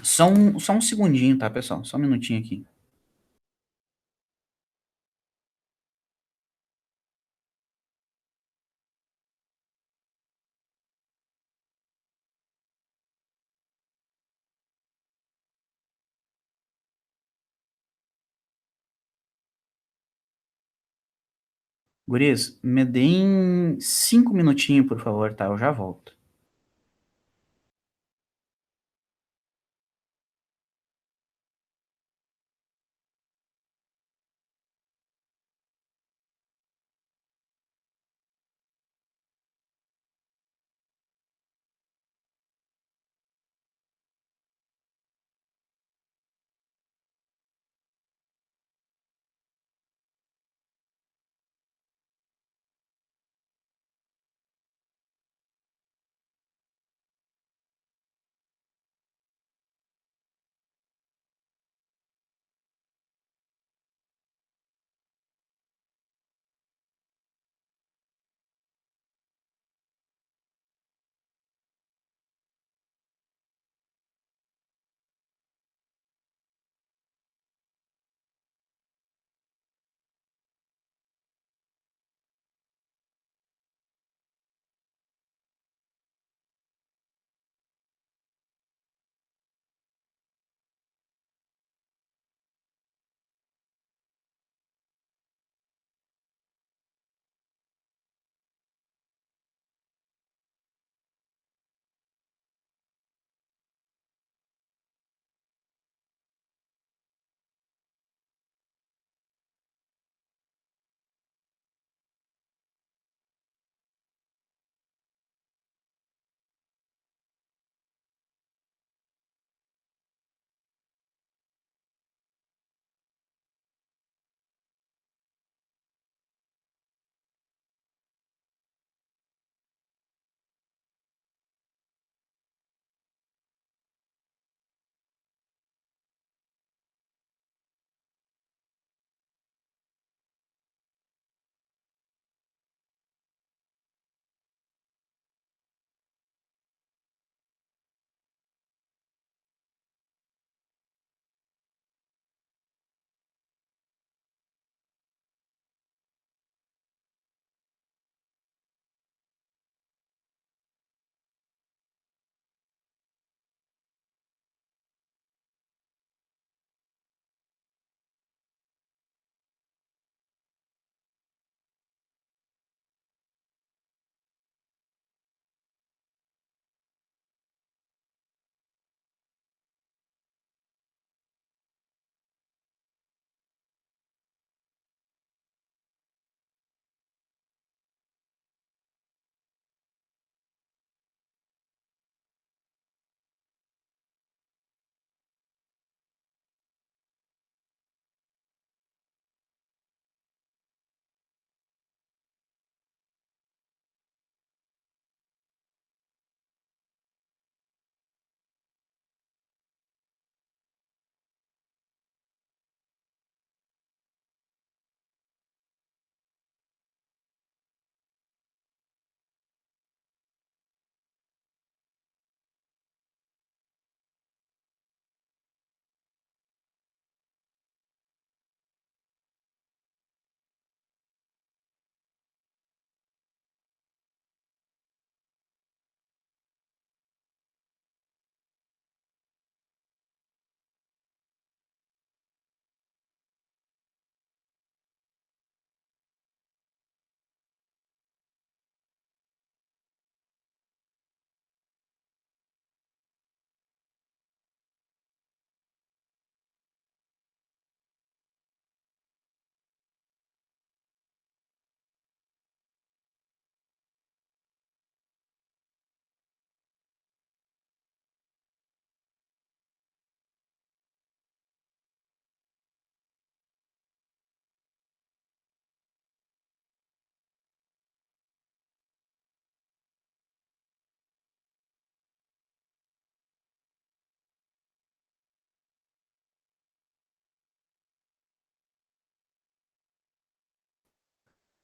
Só um segundinho, tá, pessoal? Só um minutinho aqui. Guris, me deem 5 minutinhos, por favor, tá? Eu já volto.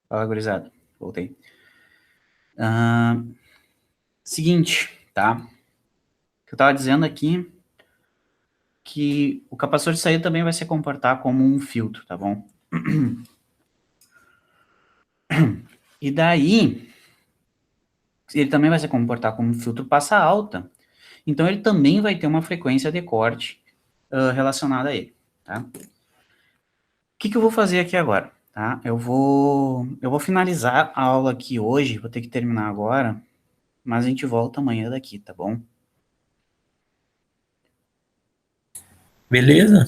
Fala, gurizada. Voltei. Seguinte, tá? O que eu tava dizendo aqui, que o capacitor de saída também vai se comportar como um filtro, tá bom? E daí, ele também vai se comportar como um filtro passa alta, então ele também vai ter uma frequência de corte relacionada a ele, tá? O que eu vou fazer aqui agora, tá? Eu vou finalizar a aula aqui hoje, vou ter que terminar agora, mas a gente volta amanhã daqui, tá bom? Beleza?